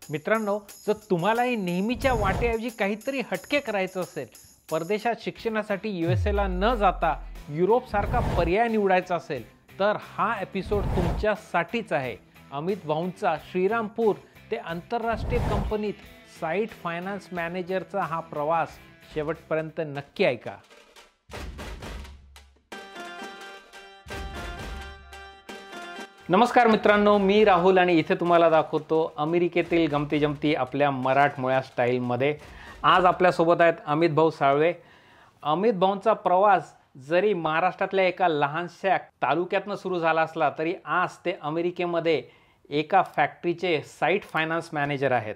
मित्रांनो, जर तुम्हालाही नेहमीच्या वाटेऐवजी काहीतरी हटके करायचं असेल, परदेशात शिक्षणासाठी USA ला न जाता युरोपसारखा पर्याय निवडायचा असेल, तर हा एपिसोड तुमच्यासाठीच आहे. अमित भाऊंचा श्रीरामपूर ते आंतरराष्ट्रीय कंपनीत साईट फायनान्स मॅनेजरचा हा प्रवास शेवटपर्यंत नक्की ऐका. नमस्कार मित्रांनो, मी राहुल आणि इथे तुम्हाला दाखवतो अमेरिकेतील गमती जमती आपल्या मराठमोळ्या स्टाईलमध्ये. आज आपल्यासोबत आहेत अमित भाऊ साळवे. अमित भाऊंचा प्रवास जरी महाराष्ट्रातल्या एका लहानशा तालुक्यातनं सुरू झाला असला तरी आज ते अमेरिकेमध्ये एका फॅक्टरीचे साईट फायनान्स मॅनेजर आहेत.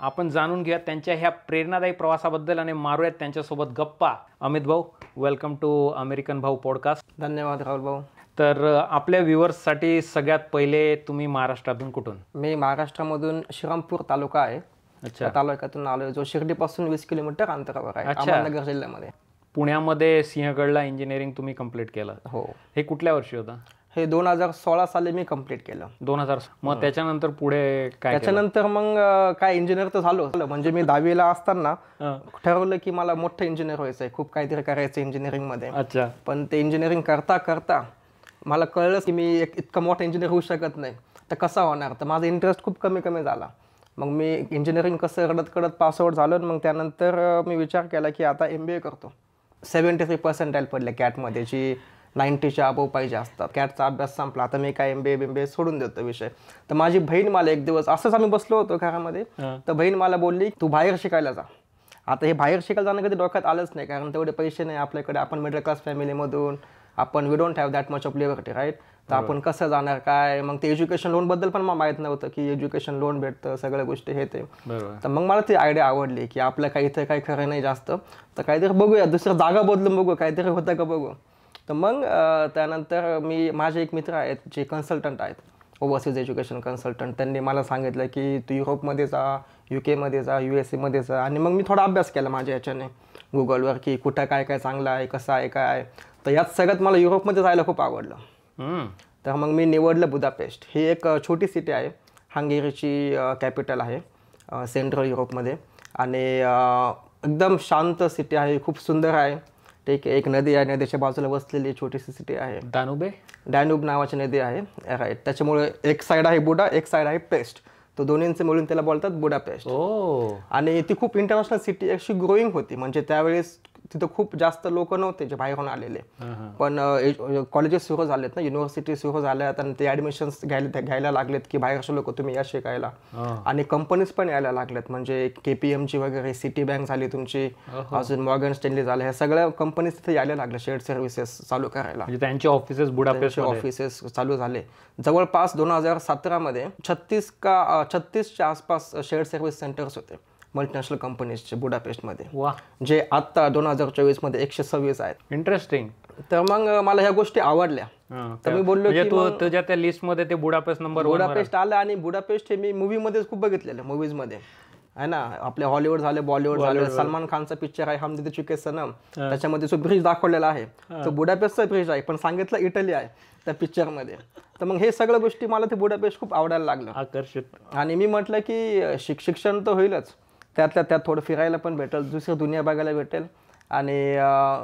आपण जाणून घेऊयात त्यांच्या ह्या प्रेरणादायी प्रवासाबद्दल आणि मारूयात त्यांच्यासोबत गप्पा. अमित भाऊ, वेलकम टू अमेरिकन भाऊ पॉडकास्ट. धन्यवाद राहुल भाऊ. तर आपल्या व्ह्युअर्ससाठी सगळ्यात पहिले तुम्ही महाराष्ट्रातून कुठून? मी महाराष्ट्रामधून श्रीरामपूर तालुका आहे, त्या तालुक्यातून आलोय, जो शिर्डीपासून 20 किलोमीटर अंतरावर आहे, अहमदनगर जिल्ह्यामध्ये. पुण्यामध्ये सिंहगडला इंजिनिअरिंग तुम्ही कंप्लीट केलं? हो. हे कुठल्या वर्षी होतं? हे 2016 साली मी कंप्लीट केलं. 2000. मग त्याच्यानंतर पुढे काय? त्याच्यानंतर मग काय इंजिनियर तर झालो. म्हणजे मी 10वीला असताना ठरवलं की मला मोठं इंजिनियर व्हायचंय, खूप काहीतरी करायचं इंजिनिअरिंग मध्ये. अच्छा. पण ते इंजिनिअरिंग करता करता मला कळलं की मी इतका मोठा इंजिनियर होऊ शकत नाही. तर कसा होणार? तर माझा इंटरेस्ट खूप कमी झाला. मग मी इंजिनिअरिंग कसं रडत कडत पासआउट झालो. मग त्यानंतर मी विचार केला की आता MBA करतो. 73% पडले कॅटमध्ये, जी 90च्या अबोव पाहिजे असतात. कॅटचा अभ्यास संपला, आता मी काय MBA सोडून देतो विषय. तर माझी बहीण मला एक दिवस असंच आम्ही बसलो होतो घरामध्ये, तर बहीण मला बोलली तू बाहेर शिकायला जा. आता हे बाहेर शिकायला जाणं कधी डोक्यात आलंच नाही, कारण तेवढे पैसे नाही आपल्याकडे. आपण मिडल क्लास फॅमिलीमधून, आपण we don't have that much of liberty, right? तर आपण कसं जाणार काय? मग ते एज्युकेशन लोनबद्दल पण मला माहीत नव्हतं की एज्युकेशन लोन भेटतं, सगळ्या गोष्टी हे ते. तर मग मला ती आयडिया आवडली की आपलं काही इथं काही खरं नाही जास्त, तर काहीतरी बघूया, दुसरं जागा बदलून बघू, काहीतरी होतं का बघू. तर मग त्यानंतर माझे एक मित्र आहेत जे कन्सल्टंट आहेत, ओव्हरसीज एज्युकेशन कन्सल्टंट. त्यांनी मला सांगितलं की तू युरोपमध्ये जा, UK मध्ये जा, USA मध्ये जा. आणि मग मी थोडा अभ्यास केला माझ्या याच्याने गुगलवर की कुठं काय काय चांगलं आहे, कसं आहे काय. तर यात सगळ्यात मला युरोपमध्ये जायला खूप आवडलं. तर मग मी निवडलं बुदापेस्ट. ही एक छोटी सिटी आहे, हंगेरीची कॅपिटल आहे सेंट्रल युरोपमध्ये. आणि एकदम शांत सिटी आहे, खूप सुंदर आहे. ठीक आहे. एक नदी आहे, नदीच्या बाजूला बसलेली छोटीशी सिटी आहे. डॅन्यूब नावाची नदी आहे, राईट. त्याच्यामुळे एक साईड आहे बुडा, एक साईड आहे पेस्ट. तो दोन्हींचे मिळून त्याला बोलतात बुडापेस्ट. आणि ती खूप इंटरनॅशनल सिटी अशी ग्रोईंग होती. म्हणजे त्यावेळेस तिथं खूप जास्त लोक नव्हते जे बाहेरून आलेले, पण कॉलेजेस सुरू झालेत ना, युनिव्हर्सिटी सुरू झाल्यात आणि ते ॲडमिशन्स घ्यायला लागलेत की बाहेरचे लोक तुम्ही या शिकायला. आणि कंपनीज पण यायला लागल्यात, म्हणजे KPMG वगैरे, सिटी बँक झाली तुमची, अजून मॉर्गन स्टॅनली झालं, ह्या सगळ्या कंपनीज तिथे यायला लागल्या शेअर्ड सर्व्हिसेस चालू करायला. त्यांचे ऑफिसेस चालू झाले. जवळपास 2017 मध्ये 36च्या आसपास शेअर्ड सर्व्हिस सेंटर्स होते मल्टीनॅशनल कंपनीजचे बुडापेस्टमध्ये, जे आता 2024 मध्ये 126 आहेत. इंटरेस्टिंग. तर मग मला ह्या गोष्टी आवडल्या. तर मी बोललो की तुझ्या त्या लिस्ट मध्ये ते बुडापेस्ट आलं. आणि बुडापेस्ट हे मी मूवीमध्ये खूप बघितलेलं, मूवीजमध्ये आहे ना. आपले हॉलिवूड झाले, बॉलिवूड झाले. सलमान खानचा पिक्चर आहे हम दिल चुके सनम, त्याच्यामध्ये जो ब्रिज दाखवलेला आहे तो बुडापेस्टचा ब्रिज आहे, पण सांगितलं इटली आहे त्या पिक्चरमध्ये. तर मग हे सगळ्या गोष्टी मला ते बुडापेस्ट खूप आवडायला लागलं, आकर्षित. आणि मी म्हटलं की शिक्षण तर होईलच, त्यातल्या त्यात थोडं फिरायला पण भेटेल, दुसरी दुनिया बघायला भेटेल, आणि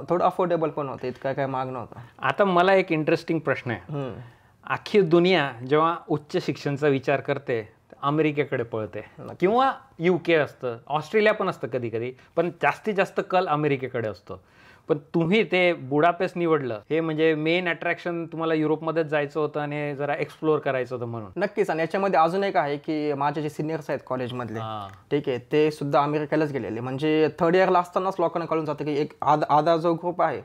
थोडं अफोर्डेबल पण होतं, इतकं काय महाग नव्हतं. आता मला एक इंटरेस्टिंग प्रश्न आहे. अख्खी दुनिया जेव्हा उच्च शिक्षणाचा विचार करते अमेरिकेकडे पळते, किंवा UK असतं, ऑस्ट्रेलिया पण असतं कधी कधी, पण जास्तीत जास्त कल अमेरिकेकडे असतो. पण तुम्ही ते बुडापेस्ट निवडलं, हे म्हणजे मेन अट्रॅक्शन तुम्हाला युरोपमध्येच जायचं होतं आणि जरा एक्सप्लोअर करायचं होतं म्हणून? नक्कीच. आणि याच्यामध्ये अजून एक आहे की माझे जे सिनियर्स आहेत कॉलेजमधले, ठीक आहे, ते सुद्धा अमेरिकेलाच गेलेले. म्हणजे थर्ड इयरला असतानाच लोकांना कळून जातं की एक आधा जो ग्रुप आहे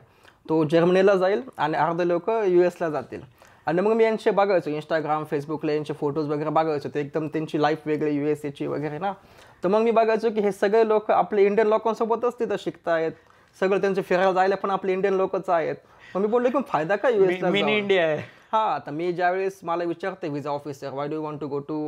तो जर्मनीला जाईल आणि अर्धे लोक US ला जातील. आणि मग मी यांचे बघायचो इंस्टाग्राम, फेसबुकला यांचे फोटोज वगैरे बघायचो, ते एकदम त्यांची लाईफ वेगळी USA ची वगैरे ना. तर मग मी बघायचो की हे सगळे लोक आपले इंडियन लोकांसोबतच तिथं शिकतायत, सगळं त्यांचे फिरायला जायला पण आपले इंडियन लोकच आहेत. मग मी बोललो की फायदा काय US ला? मिनी इंडिया आहे. हा. तर मी ज्यावेळेस मला विचारते visa officer, why do you want to go to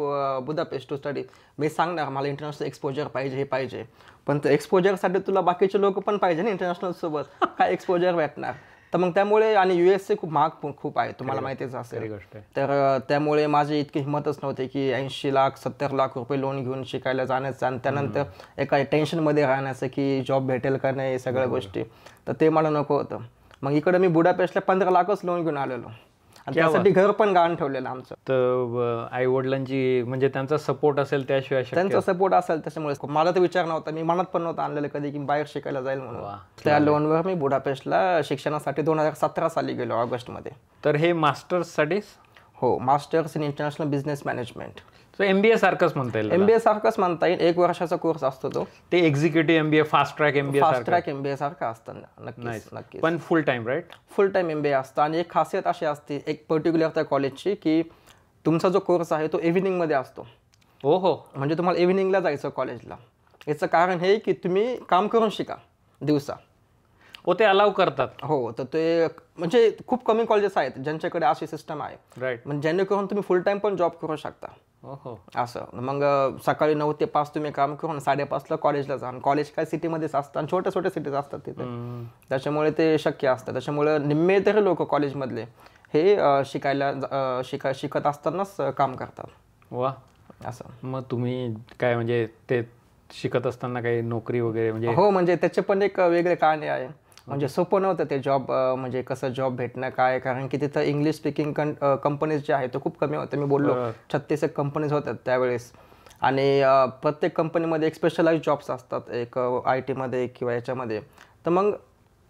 Budapest to study, मी सांगणार मला इंटरनॅशनल एक्सपोजर पाहिजे, हे पाहिजे. पण ते एक्सपोजरसाठी तुला बाकीचे लोक पण पाहिजे ना इंटरनॅशनल सोबत, काय एक्सपोजर भेटणार? तर मग त्यामुळे आणि USA खूप महाग खूप आहे, तुम्हाला माहितीच असेल. गोष्ट आहे. तर त्यामुळे माझी इतकी हिंमतच नव्हती की 80 लाख 70 लाख रुपये लोन घेऊन शिकायला जाण्याचं आणि त्यानंतर एका टेन्शनमध्ये राहण्याचं की जॉब भेटेल का नाही सगळ्या गोष्टी. तर ते मला नको होतं. मग इकडे मी बुडापेस्टला 15 लाखच लोन घेऊन आलेलो आणि त्यासाठी घर पण गहाण ठेवलेलं आमचं. तर आई वडिलांची म्हणजे त्यांचा सपोर्ट असेल त्याशिवाय त्यांचा सपोर्ट असेल त्याच्यामुळे मला तर विचार नव्हता, मी मनात पण नव्हतं आणलेलं कधी की बाहेर शिकायला जाईल म्हणून. त्या लोनवर मी बुडापेस्टला शिक्षणासाठी 2017 साली गेलो ऑगस्टमध्ये. तर हे मास्टर्ससाठी? हो, masters in international business management. So MBA सारखंच म्हणता येईल. MBA सारखंच म्हणता येईल. 1 वर्षाचा कोर्स असतो तो. ते executive MBA, fast track MBA सारखं असतं. नक्कीच. पण full time, right? Full time MBA असतं. आणि एक खासियत अशी असते एक पर्टिक्युलर त्या कॉलेजची की तुमचा जो कोर्स आहे तो इव्हिनिंगमध्ये असतो. हो. म्हणजे तुम्हाला इव्हिनिंगला जायचं कॉलेजला. याचं कारण हे की तुम्ही काम करून शिका दिवसा. ते अलाव करतात. हो, तर ते म्हणजे खूप कमी कॉलेजेस आहेत ज्यांच्याकडे अशी सिस्टम आहे, राईट. म्हणजे जेणेकरून तुम्ही फुल टाइम पण जॉब करू शकता. असं. मग सकाळी 9 ते 5 तुम्ही काम करून 5:30ला कॉलेजला जा. कॉलेज काय सिटीमध्येच असतं आणि छोट्या छोट्या सिटीज असतात तिथे, त्याच्यामुळे ते शक्य असतं. त्याच्यामुळे निम्मे तरी लोक कॉलेजमधले हे शिकत असतानाच काम करतात. वा, असं. मग तुम्ही काय म्हणजे ते शिकत असताना काही नोकरी वगैरे म्हणजे? हो, म्हणजे त्याचे पण एक वेगळे कहाणी आहे. म्हणजे सोपं नव्हतं ते जॉब, म्हणजे कसं जॉब भेटणं काय, कारण की तिथं इंग्लिश स्पीकिंग कंपनीज जे आहेत ते खूप कमी होते. मी बोललो 36 कंपनीज होत्या त्यावेळेस. आणि प्रत्येक कंपनीमध्ये एक स्पेशलाइज जॉब्स असतात, एक IT मध्ये किंवा याच्यामध्ये. तर मग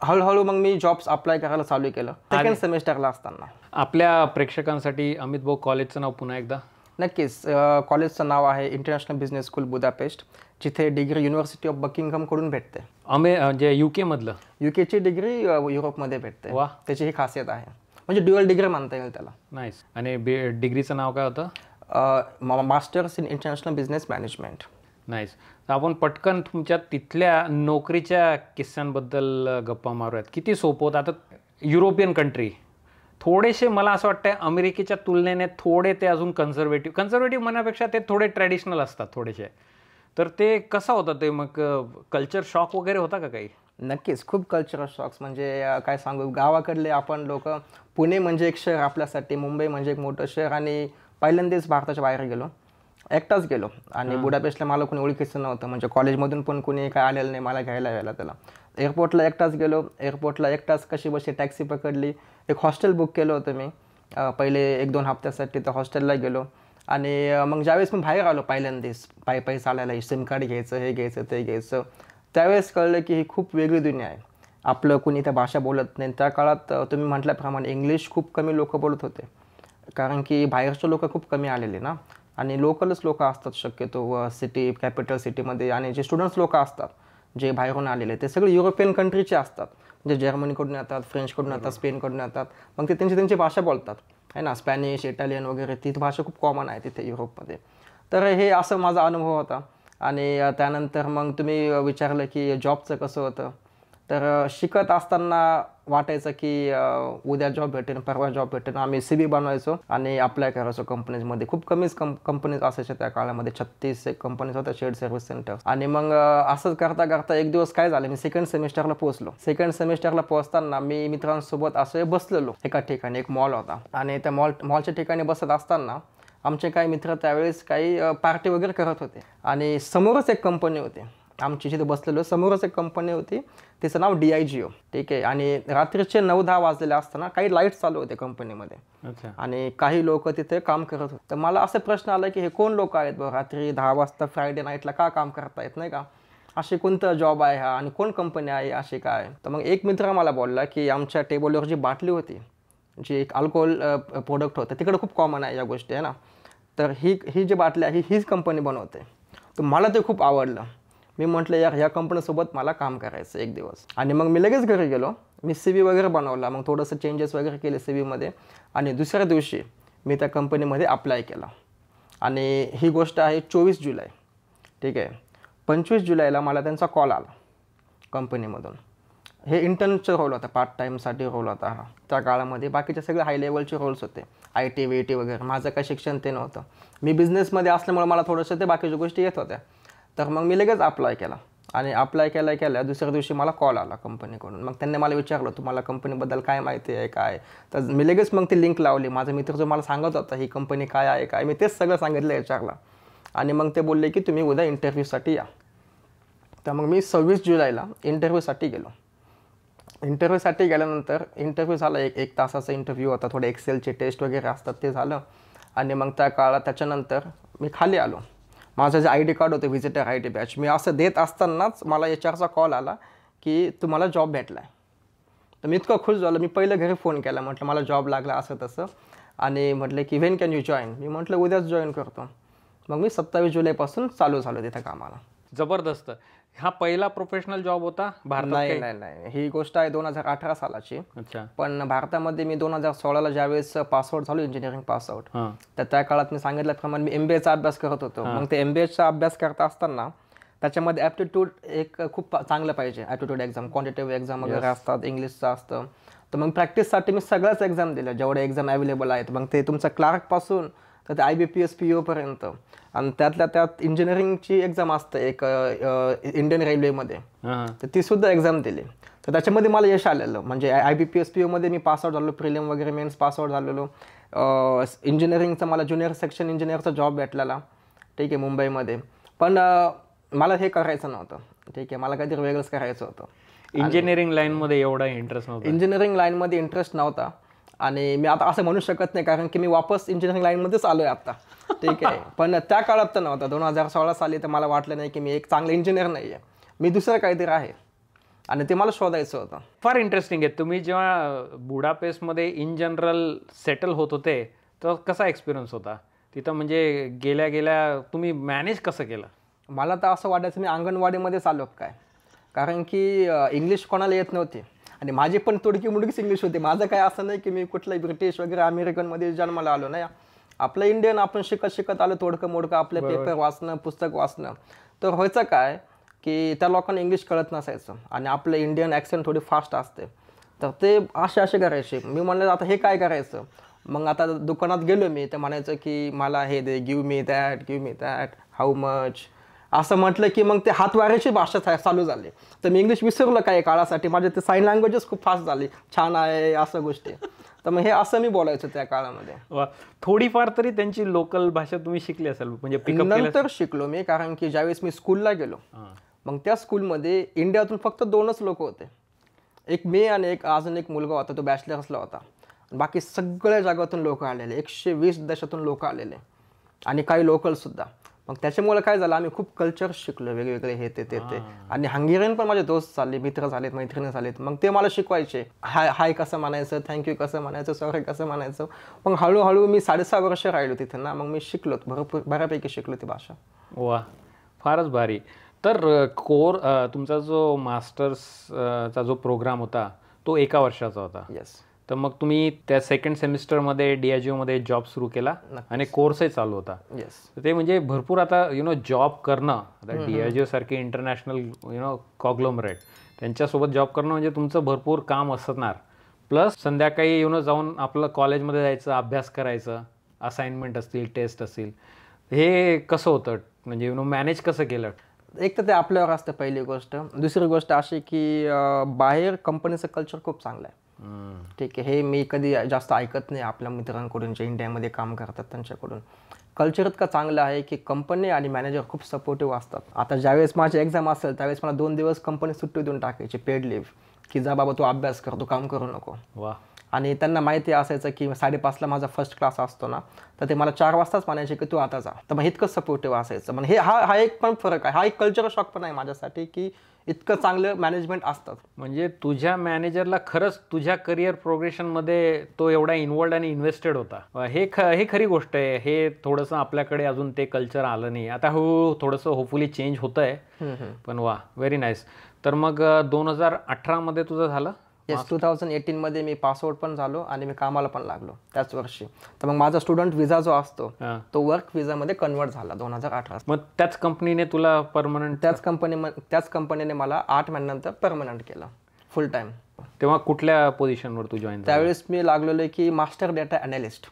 हळूहळू मग मी जॉब्स अप्लाय करायला चालू केलं 2nd सेमिस्टरला असताना. आपल्या प्रेक्षकांसाठी अमित भाऊ कॉलेजचं नाव पुन्हा एकदा? नक्कीच. कॉलेजचं नाव आहे इंटरनॅशनल बिझनेस स्कूल बुडापेस्ट, जिथे डिग्री युनिव्हर्सिटी ऑफ बकिंगहॅम कडून भेटते. म्हणजे UK मधलं? UKची डिग्री युरोपमध्ये भेटते. त्याची ही खासियत आहे, म्हणजे ड्युअल डिग्री म्हणता येईल त्याला. नाईस. आणि डिग्रीचं नाव काय होतं? Masters in international business management. Nice. आपण पटकन तुमच्या तिथल्या नोकरीच्या किस्स्यांबद्दल गप्पा मारूयात. किती सोपं होतं? आता युरोपियन कंट्री थोडेसे, मला असं वाटतं अमेरिकेच्या तुलनेने थोडे ते अजून कन्झर्वेटिव्ह म्हणण्यापेक्षा ते थोडे ट्रॅडिशनल असतात थोडेसे. तर ते कसं होतं ते? मग कल्चर शॉक वगैरे होता का काही? नक्कीच, खूप कल्चरल शॉक्स. म्हणजे काय सांगू, गावाकडले आपण लोक, पुणे म्हणजे एक शहर आपल्यासाठी, मुंबई म्हणजे एक मोठं शहर. आणि पहिल्यांदाच भारताच्या बाहेर गेलो, एकटाच गेलो. आणि बुडापेस्टला मला कोणी ओळखीचं नव्हतं, म्हणजे कॉलेजमधून पण कोणी काय आलेलं नाही मला घ्यायला त्याला. एअरपोर्टला एकटाच गेलो. एअरपोर्टला एकटाच कशी बशी टॅक्सी पकडली. एक हॉस्टेल बुक केलं होतं मी पहिले 1-2 हप्त्यासाठी. तर हॉस्टेलला गेलो. आणि मग ज्यावेळेस मी बाहेर आलो पहिल्यांदाच पायी चालायला, सिम कार्ड घ्यायचं, हे घ्यायचं ते घ्यायचं, त्यावेळेस कळलं की ही खूप वेगळी दुनिया आहे. आपलं कोणी त्या भाषा बोलत नाही. त्या काळात तुम्ही म्हटल्याप्रमाणे इंग्लिश खूप कमी लोक बोलत होते, कारण की बाहेरचे लोक खूप कमी आलेले ना. आणि लोकलच लोक असतात शक्यतो कॅपिटल सिटीमध्ये. आणि जे स्टुडंट्स लोक असतात जे बाहेरून आलेले ते सगळे युरोपियन कंट्रीचे असतात, म्हणजे जर्मनीकडून येतात, फ्रेंचकडून येतात, स्पेनकडून येतात. मग ते त्यांची भाषा बोलतात आहे ना, स्पॅनिश, इटालियन वगैरे. ती भाषा खूप कॉमन आहे तिथे युरोपमध्ये. तर हे असं माझा अनुभव होता. आणि त्यानंतर मग तुम्ही विचारलं की जॉबचं कसं होतं, तर शिकत असताना वाटायचं की उद्या जॉब भेटेन, परवा जॉब भेटेन. आम्ही CV बनवायचो आणि अप्लाय करायचो कंपनीजमध्ये. खूप कमीच कंपनीज असायच्या त्या काळामध्ये, 36 कंपनीज होत्या, शेअर्ड सर्व्हिस सेंटर. आणि मग असंच करता करता एक दिवस काय झालं, मी 2nd सेमिस्टरला पोहोचलो. 2nd सेमिस्टरला पोहोचताना मी मित्रांसोबत असं बसलेलो एका ठिकाणी. एक मॉल होता आणि त्या मॉलच्या ठिकाणी बसत असताना आमचे काही मित्र त्यावेळेस काही पार्टी वगैरे करत होते. आणि समोरच एक कंपनी होती, आमची जिथे बसलेलो समोरच एक कंपनी होती, तिचं नाव DIGO. ठीक आहे. आणि रात्रीचे 9-10 वाजलेले असताना काही लाईट्स चालू होते कंपनीमध्ये आणि काही लोक तिथे काम करत होते. तर मला असा प्रश्न आला की हे कोण लोक आहेत बरं, रात्री 10 वाजता फ्रायडे नाईटला का काम करतायत, नाही का, असे कोणतं जॉब आहे हा आणि कोण कंपनी आहे अशी काय. तर मग एक मित्र मला बोलला की आमच्या टेबलवर जी बाटली होती, जी एक अल्कोहोल प्रोडक्ट होतं, तिकडे खूप कॉमन आहे या गोष्टी आहे ना, तर ही जी बाटली आहे हीच कंपनी बनवते. तर मला ते खूप आवडलं. मी म्हटलं यार ह्या कंपनीसोबत मला काम करायचं एक दिवस. आणि मग मी लगेच घरी गेलो, मी CV वगैरे बनवला, मग थोडंसं चेंजेस वगैरे केले CVमध्ये. आणि दुसऱ्या दिवशी मी त्या कंपनीमध्ये अप्लाय केला. आणि ही गोष्ट आहे 24 जुलै. ठीक आहे. 25 जुलैला मला त्यांचा कॉल आला कंपनीमधून. हे इंटर्नचं रोल होता, पार्ट टाईमसाठी रोल होता हा त्या काळामध्ये. बाकीचे सगळे हाय लेवलचे रोल्स होते, IT VT वगैरे. माझं काय शिक्षण ते नव्हतं, मी बिझनेसमध्ये असल्यामुळे मला थोडंसं ते बाकीच्या गोष्टी येत होत्या. तर मग मी लगेच अप्लाय केला. आणि अप्लाय केल्या दुसऱ्या दिवशी मला कॉल आला कंपनीकडून. मग त्यांनी मला विचारलं तुम्हाला कंपनीबद्दल काय माहिती आहे काय. तर मी लगेच मग ती लिंक लावली. माझा मित्र जो मला सांगत होता ही कंपनी काय आहे काय, मी तेच सगळं सांगितलं HR ला. आणि मग ते बोलले की तुम्ही उद्या इंटरव्ह्यूसाठी या. तर मग मी 26 जुलैला इंटरव्ह्यूसाठी गेलो. इंटरव्ह्यूसाठी गेल्यानंतर इंटरव्ह्यू झाला, एक तासाचा इंटरव्ह्यू होता. थोडे एक्सेलचे टेस्ट वगैरे असतात ते झालं. आणि मग त्याच्यानंतर मी खाली आलो. माझं जे ID कार्ड होतं व्हिजिटर ID बॅच, मी असं देत असतानाच मला HRचा कॉल आला की तुम्हाला जॉब भेटला आहे. तर मी इतकं खुश झालो. मी पहिलं घरी फोन केला, म्हटलं मला जॉब लागला असं तसं. आणि म्हटलं की व्हेन कॅन यू जॉईन. मी म्हटलं उद्याच जॉईन करतो. मग मी 27 जुलैपासून चालू झालो तिथं कामाला. जबरदस्त. हा पहिला प्रोफेशनल जॉब होता भारतात? नाही, ही गोष्ट आहे 2018 सालाची. अच्छा. पण भारतामध्ये मी 2016ला ज्यावेळेस पासआउट झालो, इंजिनिअरिंग पासआउट, तर त्या काळात मी सांगितल्याप्रमाणे मी MBAचा अभ्यास करत होतो. मग ते MBAचा अभ्यास करता असताना त्याच्यामध्ये ॲप्टिट्यूड एक खूप चांगलं पाहिजे. ॲप्टिट्यूड एक्झाम, क्वांटिटेटिव्ह एक्झाम वगैरे असतात, इंग्लिशचं असतं. तर मग प्रॅक्टिससाठी मी सगळ्याच एक्झाम दिल्या जेवढे एक्झाम अवेलेबल आहेत. मग ते तुमचं क्लार्कपासून तर ते IBPS PO पर्यंत. आणि त्यातल्या त्यात इंजिनिअरिंगची एक्झाम असतं एक इंडियन रेल्वेमध्ये, तर ती सुद्धा एक्झाम दिली. तर त्याच्यामध्ये मला यश आलेलं. म्हणजे IBPS PO मध्ये मी पासआउट झालो, प्रिलिम वगैरे मेन्स पासआउट झालेलो. इंजिनिअरिंगचा मला ज्युनियर सेक्शन इंजिनिअरचा जॉब भेटलेला, ठीक आहे, मुंबईमध्ये. पण मला हे करायचं नव्हतं, ठीक आहे, मला काहीतरी वेगळंच करायचं होतं. इंजिनिअरिंग लाईनमध्ये एवढा इंटरेस्ट नव्हता? इंजिनिअरिंग लाईनमध्ये इंटरेस्ट नव्हता. आणि मी आता असं म्हणू शकत नाही कारण की मी वापस इंजिनिअरिंग लाईनमध्येच आलो आहे आता, ठीक आहे. पण त्या काळात तर नव्हता. 2016 साली तर मला वाटलं नाही की मी एक चांगला इंजिनियर नाही आहे, मी दुसरं काहीतरी आहे. आणि ते मला शोधायचं होतं. फार इंटरेस्टिंग आहे. तुम्ही जेव्हा बुडापेस्टमध्ये इन जनरल सेटल होत होते तर कसा एक्सपिरियन्स होता तिथं? म्हणजे गेल्या तुम्ही मॅनेज कसं केलं? मला तर असं वाटायचं मी अंगणवाडीमध्येच आलो काय, कारण की इंग्लिश कोणाला येत नव्हती. आणि माझी पण तोडकी मुडकीच इंग्लिश होती. माझं काय असं नाही की मी कुठलंही ब्रिटिश वगैरे अमेरिकनमध्ये जन्माला आलो नाही. आपलं इंडियन आपण शिकत आलो, तोडकं मोडकं आपले पेपर वाचणं, पुस्तक वाचणं. तर व्हायचं काय की त्या लोकांना इंग्लिश कळत नसायचं आणि आपलं इंडियन ॲक्सेंट थोडी फास्ट असते. तर ते असे करायचे. मी म्हणलं आता हे काय करायचं. मग आता दुकानात गेलो मी, तर म्हणायचं की मला हे दे, give me that, how much, असं म्हटलं की मग ते हातवाऱ्याची भाषा चालू झाली. तर मी इंग्लिश विसरलं काही काळासाठी. माझे ते साईन लँग्वेजेस खूप फास्ट झाली, छान आहे असं गोष्टी. तर मग हे असं मी बोलायचं त्या काळामध्ये. थोडीफार तरी त्यांची लोकल भाषा तुम्ही शिकली असेल, म्हणजे नंतर शिकलो मी, कारण की ज्यावेळेस मी स्कूलला गेलो, मग त्या स्कूलमध्ये इंडियातून फक्त 2च लोक होते. एक मी आणि अजून एक मुलगा होता, तो बॅचलर्सला होता. बाकी सगळ्या जगातून लोक आलेले, 120 देशातून लोक आलेले आणि काही लोकल सुद्धा. मग त्याच्यामुळे काय झालं, आम्ही खूप कल्चर शिकलो वेगवेगळे, हे ते. आणि हंगेरियन पण माझे दोस्त झाले, मित्र झालेत, मैत्रिणी झालेत. मग ते मला शिकवायचे, हाय कसं म्हणायचं, थँक्यू कसं म्हणायचं, सॉरी कसं म्हणायचं. मग हळूहळू मी 6.5 वर्ष राहिलो तिथे ना. मग मी शिकलो, बऱ्यापैकी शिकलो ती भाषा. वा, फारच भारी. तर तुमचा जो मास्टर्सचा जो प्रोग्राम होता तो 1 वर्षाचा होता? येस. तर मग तुम्ही त्या सेकंड सेमिस्टरमध्ये DRGOमध्ये जॉब सुरू केला आणि कोर्सही चालू होता. येस. ते म्हणजे भरपूर आता जॉब करणं, आता DRGO सारखे इंटरनॅशनल कॉग्लोमरेट त्यांच्यासोबत जॉब करणं म्हणजे तुमचं भरपूर काम असणार. प्लस संध्याकाळी जाऊन आपलं कॉलेजमध्ये जायचं, अभ्यास करायचं, असाइनमेंट असतील, टेस्ट असतील. हे कसं होतं, म्हणजे मॅनेज कसं केलं? एक तर ते आपल्यावर असतं पहिली गोष्ट. दुसरी गोष्ट अशी की बाहेर कंपनीचं कल्चर खूप चांगलं आहे, ठीक आहे. हे मी कधी जास्त ऐकत नाही आपल्या मित्रांकडून जे इंडियामध्ये काम करतात त्यांच्याकडून. कल्चर इतकं चांगलं आहे की कंपनी आणि मॅनेजर खूप सपोर्टिव्ह असतात. आता ज्यावेळेस माझी एक्झाम असेल त्यावेळेस मला 2 दिवस कंपनी सुट्टी देऊन टाकायची, पेड लिव्ह, की जा बाबा तू अभ्यास कर, तू काम करू नको. वा. आणि त्यांना माहिती असायचं की 5:30ला माझा फर्स्ट क्लास असतो ना, तर ते मला 4 वाजताच म्हणायचे की तू आता जा. तर मग इतकं सपोर्टिव्ह असायचं. म्हणजे हा एक पण फरक आहे, हा एक कल्चरल शॉक पण आहे माझ्यासाठी की इतकं चांगलं मॅनेजमेंट असतात. म्हणजे तुझ्या मॅनेजरला खरंच तुझ्या करिअर प्रोग्रेशनमध्ये तो एवढा इन्व्हॉल्ड आणि इन्व्हेस्टेड होता. हे खरी गोष्ट आहे. हे थोडंसं आपल्याकडे अजून ते कल्चर आलं नाही. आता थोडंसं होपफुली चेंज होतं आहे. पण वा, व्हेरी नाईस. तर मग 2018मध्ये तुझं झालं? येस, 2018मध्ये मी पासआउट पण झालो आणि मी कामाला पण लागलो त्याच वर्षी. तर मग माझा स्टुडंट व्हिसा जो असतो तो वर्क व्हिसामध्ये कन्वर्ट झाला 2018. मग त्याच कंपनीने तुला परमनंट? त्याच कंपनीने मला 8 महिन्यानंतर परमनंट केलं फुल टाइम. तेव्हा कुठल्या पोझिशनवर तू जॉईन? त्यावेळेस मी लागलेलो की मास्टर डेटा अनालिस्ट.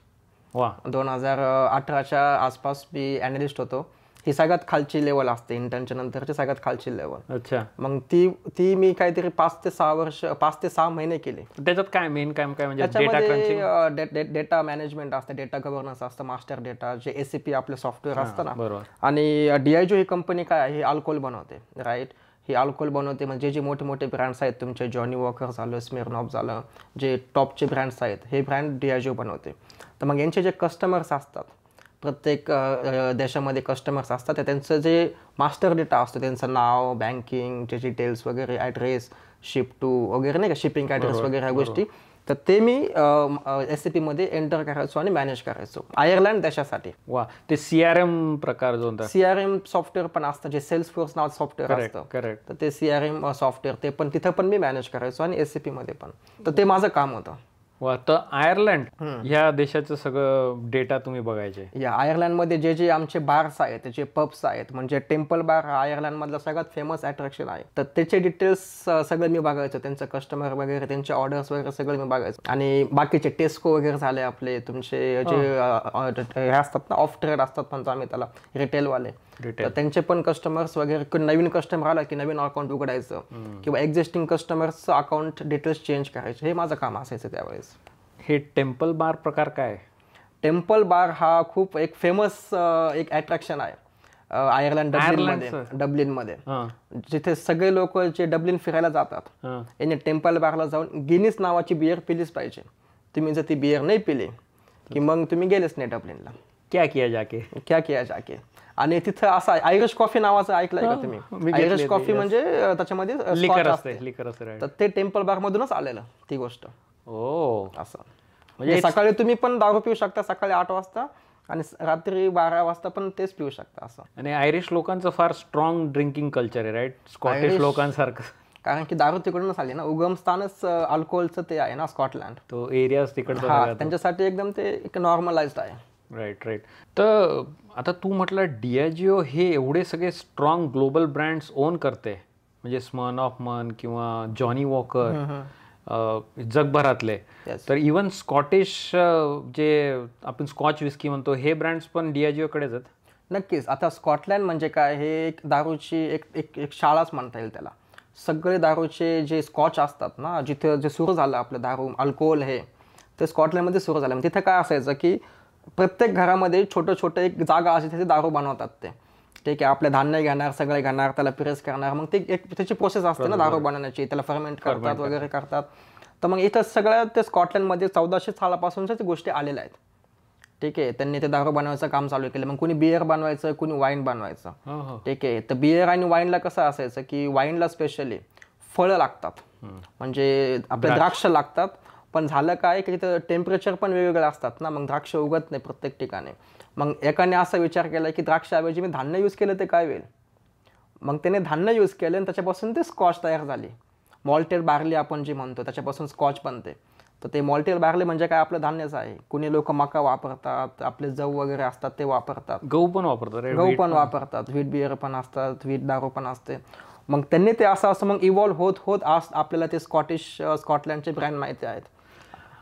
वा. 2018च्या आसपास मी अनालिस्ट होतो. ही सगळ्यात खालची लेवल असते, इंटर्नच्या नंतरची सगळ्यात खालची लेवल. अच्छा. मग ती मी काहीतरी 5 ते 6 महिने केली. त्याच्यात काय मेन काम काय म्हणजे डेटा क्रंचिंग? त्याच्यामध्ये डेटा मॅनेजमेंट असतं, डेटा गव्हर्नन्स असतं, मास्टर डेटा, जे SAP आपलं सॉफ्टवेअर असतं ना. बरोबर. आणि Diageo ही कंपनी काय आहे, ही अल्कोहोल बनवते, राईट. ही अल्कोहोल बनवते म्हणजे जे मोठे मोठे ब्रँड्स आहेत तुमचे, जॉनी वॉकर झालं, स्मिर्नॉफ झालं, जे टॉपचे ब्रँड्स आहेत, हे ब्रँड Diageo बनवते. तर मग यांचे जे कस्टमर्स असतात, प्रत्येक देशामध्ये कस्टमर्स असतात, तर त्यांचं जे मास्टर डेटा असतो, त्यांचं नाव, बँकिंग, डिटेल्स वगैरे, ॲड्रेस, शिप टू वगैरे नाही का, शिपिंग ॲड्रेस वगैरे ह्या गोष्टी, तर ते मी SAP मध्ये एंटर करायचो आणि मॅनेज करायचो आयर्लंड देशासाठी. वा, ते CRM प्रकार जो होता. CRM सॉफ्टवेअर पण असतं, जे सेल्सफोर्स नावाचं सॉफ्टवेअर असतं. करेक्ट. तर ते CRM सॉफ्टवेअर ते पण तिथं पण मी मॅनेज करायचो आणि SAP मध्ये पण. तर ते माझं काम होतं. वा, तर आयर्लंड ह्या देशाचं सगळं डेटा तुम्ही बघायचे? या आयर्लंडमध्ये जे आमचे बार्स आहेत, जे पब्स आहेत, म्हणजे टेम्पल बार हा आयर्लंडमधला सगळ्यात फेमस अट्रॅक्शन आहे. तर त्याचे डिटेल्स सगळं मी बघायचो, त्यांचं कस्टमर वगैरे, त्यांचे ऑर्डर्स वगैरे सगळं मी बघायचो. आणि बाकीचे टेस्को वगैरे झाले आपले, तुमचे जे हे असतात ना, ऑफ ट्रेड असतात म्हणतो आम्ही त्याला, रिटेलवाले, तर त्यांचे पण कस्टमर्स वगैरे, नवीन कस्टमर आला की नवीन अकाउंट उघडायचं किंवा एक्झिस्टिंग कस्टमर्सचं अकाउंट डिटेल्स चेंज करायचे, हे माझं काम असायचं त्यावेळेस. हे टेम्पल बार प्रकार काय? टेम्पल बार हा खूप एक फेमस एक अट्रॅक्शन आहे आयर्लंड, डब्लिनमध्ये, जिथे सगळे लोक जे डब्लिन फिरायला जातात यांनी टेम्पल बारला जाऊन गिनीस नावाची बियर पिलीच पाहिजे. तुम्ही जर ती बियर नाही पिली की मग तुम्ही गेलेच नाही डब्लिनला. क्या किया जाके. आणि तिथं असं आयरिश कॉफी नावाचं ऐकलंय का तुम्ही? आयरिश कॉफी म्हणजे त्याच्यामध्ये लिकर असते. तर ते टेम्पल बार मधूनच आलेलं ती गोष्ट. असं म्हणजे सकाळी तुम्ही पण दारू पिऊ शकता, सकाळी 8 वाजता, आणि रात्री 12 वाजता पण तेच पिऊ शकता असं. आणि आयरिश लोकांचं फार स्ट्रॉंग ड्रिंकिंग कल्चर आहे, राईट? स्कॉटिश लोकांसारखं. कारण की दारू तिकडूनच आली ना, उगमस्थानच अल्कोहोलचं ते आहे ना, स्कॉटलँड, तो एरियाच तिकडचा, त्यांच्यासाठी एकदम ते एक नॉर्मलाइज्ड आहे. राईट. तर आता तू म्हटलं Diageo हे एवढे सगळे स्ट्रॉंग ग्लोबल ब्रँड्स ओन करते, म्हणजे स्मिर्नॉफ म्हण किंवा जॉनी वॉकर, जगभरातले. तर इवन स्कॉटिश जे आपण स्कॉच विस्की म्हणतो, हे ब्रँड्स पण Diageo कडेच आहेत. नक्कीच. आता स्कॉटलँड म्हणजे काय, हे एक दारूची एक शाळाच म्हणता येईल त्याला. सगळे दारूचे जे स्कॉच असतात ना, जिथे जे सुरू झालं आपलं दारू अल्कोहोल, हे ते स्कॉटलँडमध्ये सुरू झालं. तिथे काय असायचं की प्रत्येक घरामध्ये छोटं एक जागा अशी, तिथे दारू बनवतात ते. ठीक आहे, आपले धान्य घेणार, सगळे घेणार, त्याला प्रेस करणार, मग ते एक त्याची प्रोसेस असते ना दारू बनवण्याची, त्याला फर्मेंट करतात वगैरे करतात. तर मग इथं सगळ्या ते स्कॉटलँडमध्ये 1400 सालापासूनच्या गोष्टी आलेल्या आहेत. ठीक आहे, त्यांनी ते दारू बनवायचं काम चालू केलं. मग कुणी बियर बनवायचं, कुणी वाईन बनवायचं. ठीक आहे, तर बियर आणि वाईनला कसं असायचं की वाईनला स्पेशली फळं लागतात, म्हणजे आपले द्राक्ष लागतात. पण झालं काय की तिथं टेम्परेचर पण वेगवेगळे असतात ना, मग द्राक्ष उगत नाही प्रत्येक ठिकाणी. मग एकाने असा विचार केला की द्राक्षाऐवजी मी धान्य यूज केलं ते काय होईल. मग त्याने धान्य यूज केलं आणि त्याच्यापासून ते स्कॉच तयार झाली. मॉल्टेड बार्ली आपण जे म्हणतो त्याच्यापासून स्कॉच बनते. तर ते मॉल्टेड बार्ली म्हणजे काय, आपलं धान्यच आहे. कुणी लोक मका वापरतात, आपले जव वगैरे असतात ते वापरतात, गहू पण वापरतात, व्हीट बियर पण असतात, व्हीट दारू पण असते. मग त्यांनी ते असं मग इव्हॉल्व्ह होत आज आपल्याला ते स्कॉटलँडचे ब्रँड माहिती आहेत.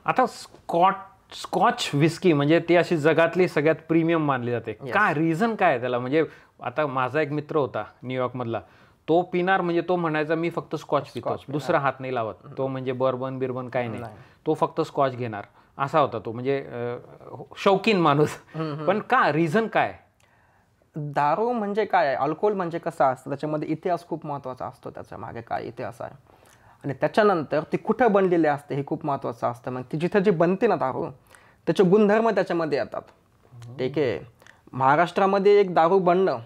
आता स्कॉच विस्की म्हणजे ती अशी जगातली सगळ्यात प्रीमियम मानली जाते. काय रिझन काय आहे त्याला? म्हणजे आता माझा एक मित्र होता न्यूयॉर्क मधला, तो पिणार म्हणजे तो म्हणायचा मी फक्त स्कॉच पितो, दुसरा हात नाही लावत. तो म्हणजे बर्बन बिर्बन काही नाही, तो फक्त स्कॉच घेणार, असा होता तो. म्हणजे शौकीन माणूस. पण का, रिझन काय? दारू म्हणजे काय आहे, अल्कोहोल म्हणजे कसं असतं, त्याच्यामध्ये इतिहास खूप महत्त्वाचा असतो, त्याच्या मागे काय इतिहास आहे, आणि त्याच्यानंतर ती कुठं बनलेली असते हे खूप महत्त्वाचं असतं. मग ती जिथं जी बनते ना दारू, त्याचे गुणधर्म त्याच्यामध्ये येतात. ठीक आहे, महाराष्ट्रामध्ये एक दारू बनणं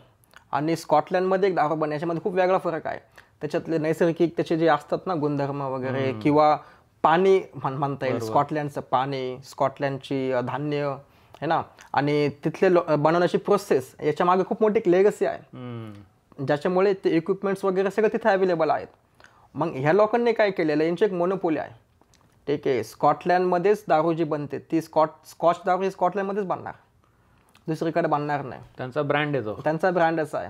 आणि स्कॉटलँडमध्ये एक दारू बनणं याच्यामध्ये खूप वेगळा फरक आहे. त्याच्यातले नैसर्गिक त्याचे जे असतात ना गुणधर्म वगैरे, किंवा पाणी म्हणता येईल, स्कॉटलँडचं पाणी, स्कॉटलँडची धान्य आहे ना, आणि तिथले बनवण्याची प्रोसेस, याच्या मागे खूप मोठी लेगसी आहे, ज्याच्यामुळे ते इक्विपमेंट्स वगैरे सगळं तिथे अवेलेबल आहेत. मग ह्या लोकांनी काय केलेलं, यांची एक मोनोपोली आहे. ठीक आहे, स्कॉटलँडमध्येच दारू जी बनते ती स्कॉच दारू ही स्कॉटलँडमध्येच बनणार, दुसरीकडे बनणार नाही. त्यांचा ब्रँड आहे, त्यांचा ब्रँडच आहे.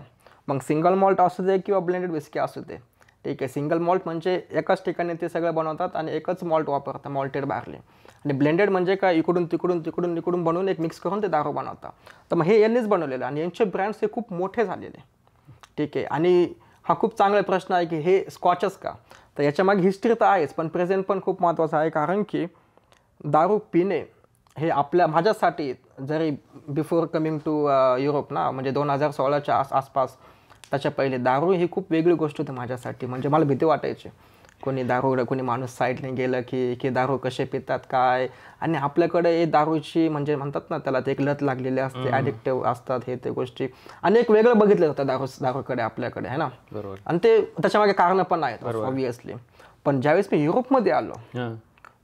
मग सिंगल मॉल्ट असू दे किंवा ब्लेंडेड विस्की असू दे, ठीक आहे. सिंगल मॉल्ट म्हणजे एकाच ठिकाणी ते सगळं बनवतात आणि एकच मॉल्ट वापरतात, मॉल्टेड बार्ली. आणि ब्लेंडेड म्हणजे काय, इकडून तिकडून बनवून एक मिक्स करून ते दारू बनवतात. तर मग हे यांनीच बनवलेलं आणि यांचे ब्रँड्स हे खूप मोठे झालेले. ठीक आहे. आणि हा खूप चांगला प्रश्न आहे की हे स्कॉचच का, तर याच्यामागे हिस्ट्री तर आहेच, पण प्रेझेंट पण खूप महत्त्वाचं आहे. कारण की दारू पिणे हे माझ्यासाठी, जरी बिफोर कमिंग टू युरोप ना, म्हणजे 2016च्या आसपास, त्याच्या पहिले दारू ही खूप वेगळी गोष्ट होती माझ्यासाठी. म्हणजे मला भीती वाटायची, कोणी माणूस साईडने गेलं की दारू कसे पितात काय. आणि आपल्याकडे हे दारूची म्हणजे म्हणतात ना त्याला, ते एक लत लागलेली असते, ॲडिक्टिव्ह असतात हे ते गोष्टी. आणि एक वेगळं बघितलं होतं दारूकडे आपल्याकडे, आहे ना. बरोबर. आणि ते त्याच्यामागे कारणं पण आहेत ऑब्व्हियसली. पण ज्यावेळेस मी युरोपमध्ये आलो,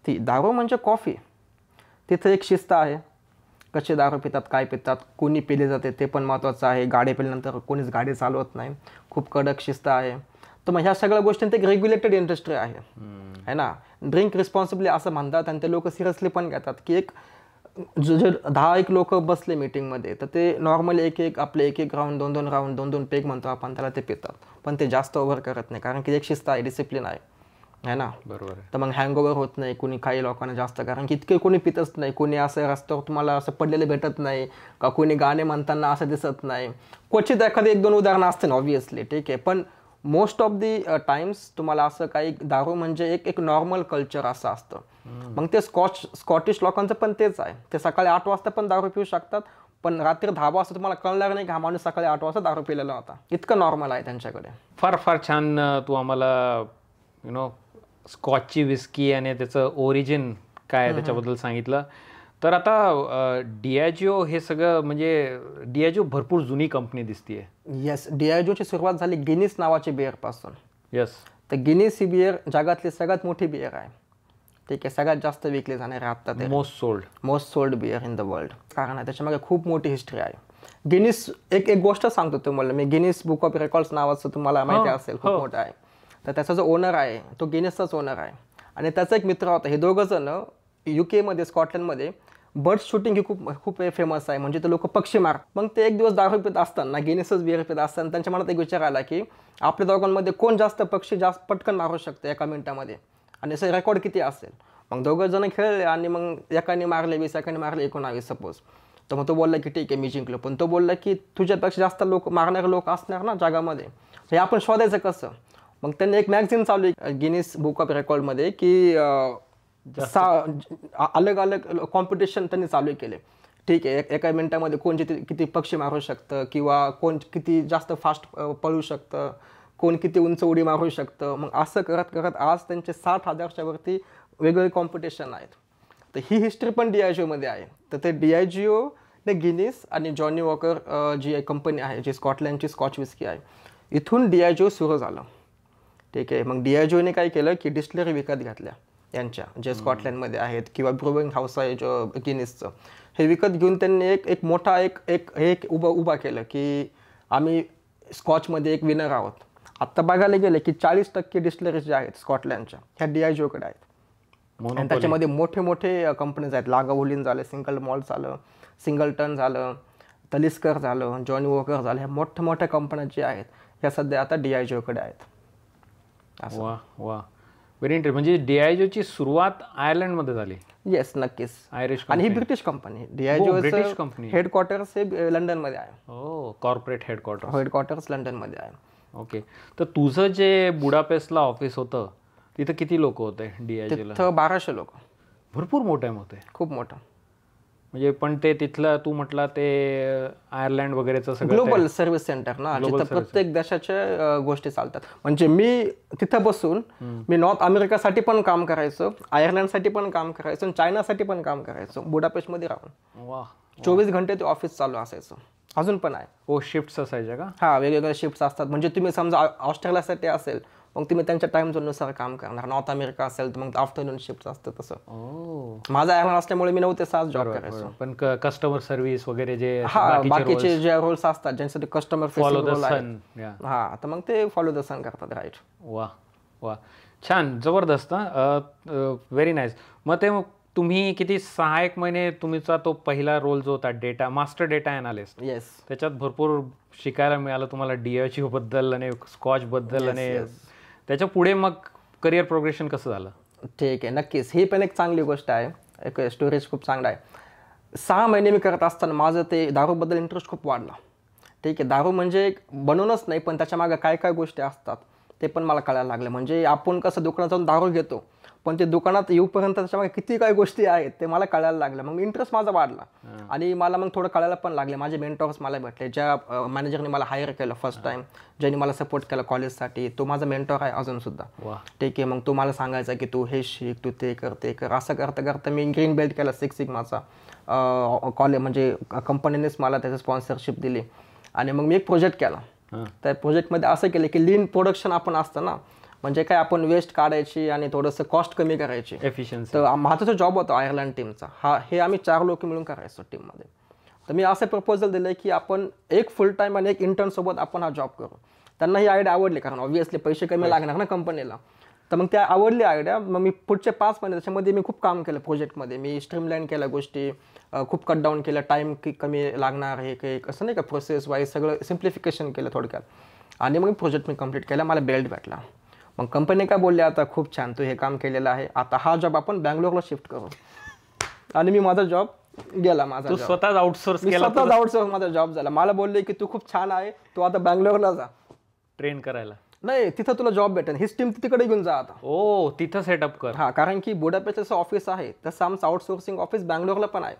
ती दारू म्हणजे कॉफी. तिथं एक शिस्त आहे, कसे दारू पितात, काय पितात, कोणी पिले जाते ते पण महत्त्वाचं आहे. गाडी पिल्यानंतर कोणीच गाडी चालवत नाही, खूप कडक शिस्त आहे. तर मग ह्या सगळ्या गोष्टींत एक रेग्युलेटेड इंडस्ट्री आहे ना. ड्रिंक रिस्पॉन्सिबली असं म्हणतात आणि ते लोक सिरियसली पण घेतात की एक जे 10 लोक बसले मीटिंगमध्ये, तर ते नॉर्मली एक एक राऊंड, 2 राऊंड, 2 पेग म्हणतो आपण त्याला, ते पितात. पण ते जास्त ओव्हर करत नाही, कारण की एक शिस्त आहे, डिसिप्लिन आहे ना. बरोबर. तर मग हँगओव्हर होत नाही कोणी, काही लोकांना जास्त, कारण की इतके कोणी पितच नाही. कोणी असं रस्त्यावर तुम्हाला असं पडलेले भेटत नाही का, कोणी गाणे म्हणताना असं दिसत नाही. क्वचित एखादी 1-2 उदाहरणं असते ना ऑब्व्हियसली, ठीक आहे. पण मोस्ट ऑफ दी टाइम्स तुम्हाला असं काही दारू म्हणजे एक नॉर्मल कल्चर असं असतं. मग ते स्कॉटिश लोकांचं पण तेच आहे. ते सकाळी 8 वाजता पण दारू पिऊ शकतात, पण रात्री 10 वाजता तुम्हाला कळणार नाही की हा माणूस सकाळी 8 वाजता दारू पिलेला होता. इतकं नॉर्मल आहे त्यांच्याकडे. फार फार छान तू आम्हाला स्कॉचची विस्की आणि त्याचं ओरिजिन काय आहे त्याच्याबद्दल सांगितलं. तर आता डियाजिओ हे सगळं, म्हणजे डियाजिओ भरपूर जुनी कंपनी दिसतीये. येस, डियाजिओची सुरुवात झाली गिनीस नावाची बिअरपासून. येस. तर गिनीस ही बिअर जगातली सगळ्यात मोठी बिअर आहे. ठीक आहे. सगळ्यात जास्त विकली जाणारी आता ते most sold beer in the world. कारण आहे त्याच्यामागे खूप मोठी हिस्ट्री आहे. गिनीस एक गोष्ट सांगतो तुम्हाला मी. गिनीस बुक ऑफ रेकॉर्ड्स नावाचं तुम्हाला माहिती असेल, खूप मोठं आहे. तर त्याचा जो ओनर आहे तो गिनीसचाच ओनर आहे. आणि त्याचा एक मित्र होता. हे दोघं जण UK स्कॉटलंडमध्ये बर्ड शूटिंग ही खूप फेमस आहे. म्हणजे ते लोक पक्षी मार. मग ते एक दिवस दारू पित असताना, गिनीसच बिअर पित असताना, त्यांच्या मनात एक विचार आला की आपल्या दोघांमध्ये कोण जास्त पक्षी पटकन मारू शकते एका मिनिटामध्ये, आणि असं रेकॉर्ड किती असेल. मग दोघं जण खेळले आणि मग एकाने मारले 20, एकाने मारले 19 सपोज. तर मग तो बोलला की ठीक आहे मी जिंकलो. पण तो बोलला की तुझ्यापेक्षा जास्त मारणारे लोक असणार ना जगामध्ये, हे आपण शोधायचं कसं. मग त्यांनी एक मॅगझिन चालू आहे गिनीस बुक ऑफ रेकॉर्डमध्ये की अलग कॉम्पिटिशन त्यांनी चालू केले. ठीक आहे. एका मिनिटामध्ये कोण किती पक्षी मारू शकतं, किंवा कोण किती जास्त फास्ट पळू शकतं, कोण किती उंच उडी मारू शकतं. मग असं करत करत आज त्यांचे 60,000च्या वरती वेगवेगळे कॉम्पिटिशन आहेत. तर ही हिस्ट्री पण डियाजिओमध्ये आहे. तर ते डियाजिओ ने गिनीस आणि जॉनी वॉकर जी कंपनी आहे, जी स्कॉटलँडची स्कॉच विस्की आहे, इथून डियाजिओ सुरू झालं. ठीक आहे. मग डियाजिओने काय केलं की डिस्टिलरी विकत घेतल्या यांच्या, जे स्कॉटलँडमध्ये आहेत, किंवा ब्रुविंग हाऊस आहे जो गिनीसचं, हे विकत घेऊन त्यांनी एक मोठा एक उभा केलं की आम्ही स्कॉचमध्ये एक विनर आहोत. आत्ता बघायला गेले की 40% डिस्टिलरीज ज्या आहेत स्कॉटलँडच्या ह्या डियाजिओकडे आहेत. आणि त्याच्यामध्ये मोठे कंपनीज आहेत. लागावोलिन झालं, सिंगल मॉल्ट झालं, सिंगलटन झालं, तलिस्कर झालं, जॉनी वॉकर झालं. ह्या मोठ्या कंपन्या ज्या आहेत ह्या सध्या आता डियाजिओकडे आहेत. वा वा, व्हेरी इंटरेस्टिंग. म्हणजे डियाजिओची सुरुवात आयर्लंडमध्ये झाली. येस, नक्कीच. आयरिश. आणि ही ब्रिटिश कंपनी. डियाजिओचं कंपनी हेडक्वार्टर्स हे लंडनमध्ये आहे. हो, कॉर्पोरेट हेडक्वार्टर्स लंडनमध्ये आहे. ओके. तर तुझं जे बुडापेस्टला ऑफिस होतं तिथं किती लोक होते डियाजिओला? तिथं 1200 लोक. भरपूर मोठे होते. खूप मोठं. म्हणजे पण ते तिथलं तू म्हटलं ते आयर्लंड वगैरेचं सगळं ग्लोबल सर्व्हिस सेंटर ना, जिथं प्रत्येक देशाच्या गोष्टी चालतात. म्हणजे मी तिथं बसून मी नॉर्थ अमेरिकासाठी पण काम करायचो, आयर्लंडसाठी पण काम करायचो, आणि चायनासाठी पण काम करायचो बुडापेस्टमध्ये राहून. वा. 24 घंटे ते ऑफिस चालू असायचं. अजून पण आहे. ओ, शिफ्ट्स असायच्या का? हा, वेगवेगळ्या शिफ्ट्स असतात. म्हणजे तुम्ही समजा ऑस्ट्रेलियासाठी असेल मग तुम्ही त्यांच्या टाइम झोननुसार काम करणार. नॉर्थ अमेरिका असेल तर मग आफ्टरनून शिफ्ट असतं. तसं माझा आयर्लंड असल्यामुळे मी 9 ते 7 जॉब करायचो. पण कस्टमर सर्व्हिस वगैरे जे बाकीचे जे रोल्स असतात ज्यांसाठी कस्टमर फेसिंग रोल आहे, हा, तर मग ते फॉलो द सन करतात. राईट. वा वा, छान, जबरदस्त. Very nice. मग तुम्ही किती 6-1 महिने तुमचा तो पहिला रोल जो होता मास्टर डेटा अनालिस्ट, येस, त्याच्यात भरपूर शिकायला मिळालं तुम्हाला डियाजिओ बद्दल आणि स्कॉच बद्दल. आणि त्याच्या पुढे मग करिअर प्रोग्रेशन कसं झालं? ठीक आहे, नक्कीच. ही पण एक चांगली गोष्ट आहे, एक स्टोरेज खूप चांगला आहे. 6 महिने मी करत असताना माझं ते दारूबद्दल इंटरेस्ट खूप वाढला. ठीक आहे, दारू म्हणजे एक बनवूनच नाही, पण त्याच्यामागे काय काय गोष्टी असतात ते पण मला कळायला लागलं. म्हणजे आपण कसं दुकानात जाऊन दारू घेतो, पण ते दुकानात येऊपर्यंत त्याच्यामागे किती काय गोष्टी आहेत ते मला कळायला लागलं. मग इंटरेस्ट माझा वाढला आणि मला मग थोडं कळायला पण लागले. माझे मेंटॉर्स मला भेटले, ज्या मॅनेजरने मला हायर केलं फर्स्ट टाइम, ज्यांनी मला सपोर्ट केला कॉलेजसाठी, तो माझा मेंटॉर आहे अजूनसुद्धा. ठीक आहे, मग तो मला सांगायचा की तू हे शिक, तू ते कर, ते कर. असं करता करता मी ग्रीन बेल्ट केला 6 सिग्माचा. कॉलेज म्हणजे कंपनीनेच मला त्याचं स्पॉन्सरशिप दिली आणि मग मी एक प्रोजेक्ट केला. त्या प्रोजेक्टमध्ये असं केलं की लीन प्रोडक्शन आपण असतं ना, म्हणजे काय आपण वेस्ट काढायची आणि थोडंसं कॉस्ट कमी करायची, एफिशियन्सी. तर माझा जो जॉब होता आयर्लंड टीमचा, हे आम्ही 4 लोक मिळून करायचो टीममध्ये. तर मी असं प्रपोजल दिलं की आपण एक फुल टाईम आणि एक इंटर्न सोबत आपण हा जॉब करू. त्यांना ही आयडिया आवडली, कारण ऑब्व्हियसली पैसे कमी लागणार ना कंपनीला. तर मग त्या आवडली आयडिया. मग मी पुढचे 5 महिने त्याच्यामध्ये मी खूप काम केलं प्रोजेक्टमध्ये. मी स्ट्रीमलाईन केल्या गोष्टी, खूप कट डाऊन केलं, टाईम कमी लागणार, हे काही असं नाही का प्रोसेस वाईज सगळं सिम्प्लिफिकेशन केलं थोडक्यात. आणि मग प्रोजेक्ट मी कंप्लीट केला, मला बेल्ट भेटला. मग कंपनी काय बोलली, आता खूप छान तू हे काम केलेलं आहे, आता हा जॉब आपण बँगलोरला शिफ्ट करू. आणि मी माझा जॉब गेला. माझा स्वतःच आउटसोर्स केला? स्वतःच आउटसोर्स माझा जॉब झाला. मला बोलले की तू खूप छान आहे, तू आता बँगलोरला जा ट्रेन करायला. नाही, तिथं तुला जॉब भेटेल, ही टीम तिकडे घेऊन जा आता. ओ, तिथं सेटअप कर. हा, कारण की बुडापेस्ट जसं ऑफिस आहे तसं आमचं आउटसोर्सिंग ऑफिस बँगलोरला पण आहे.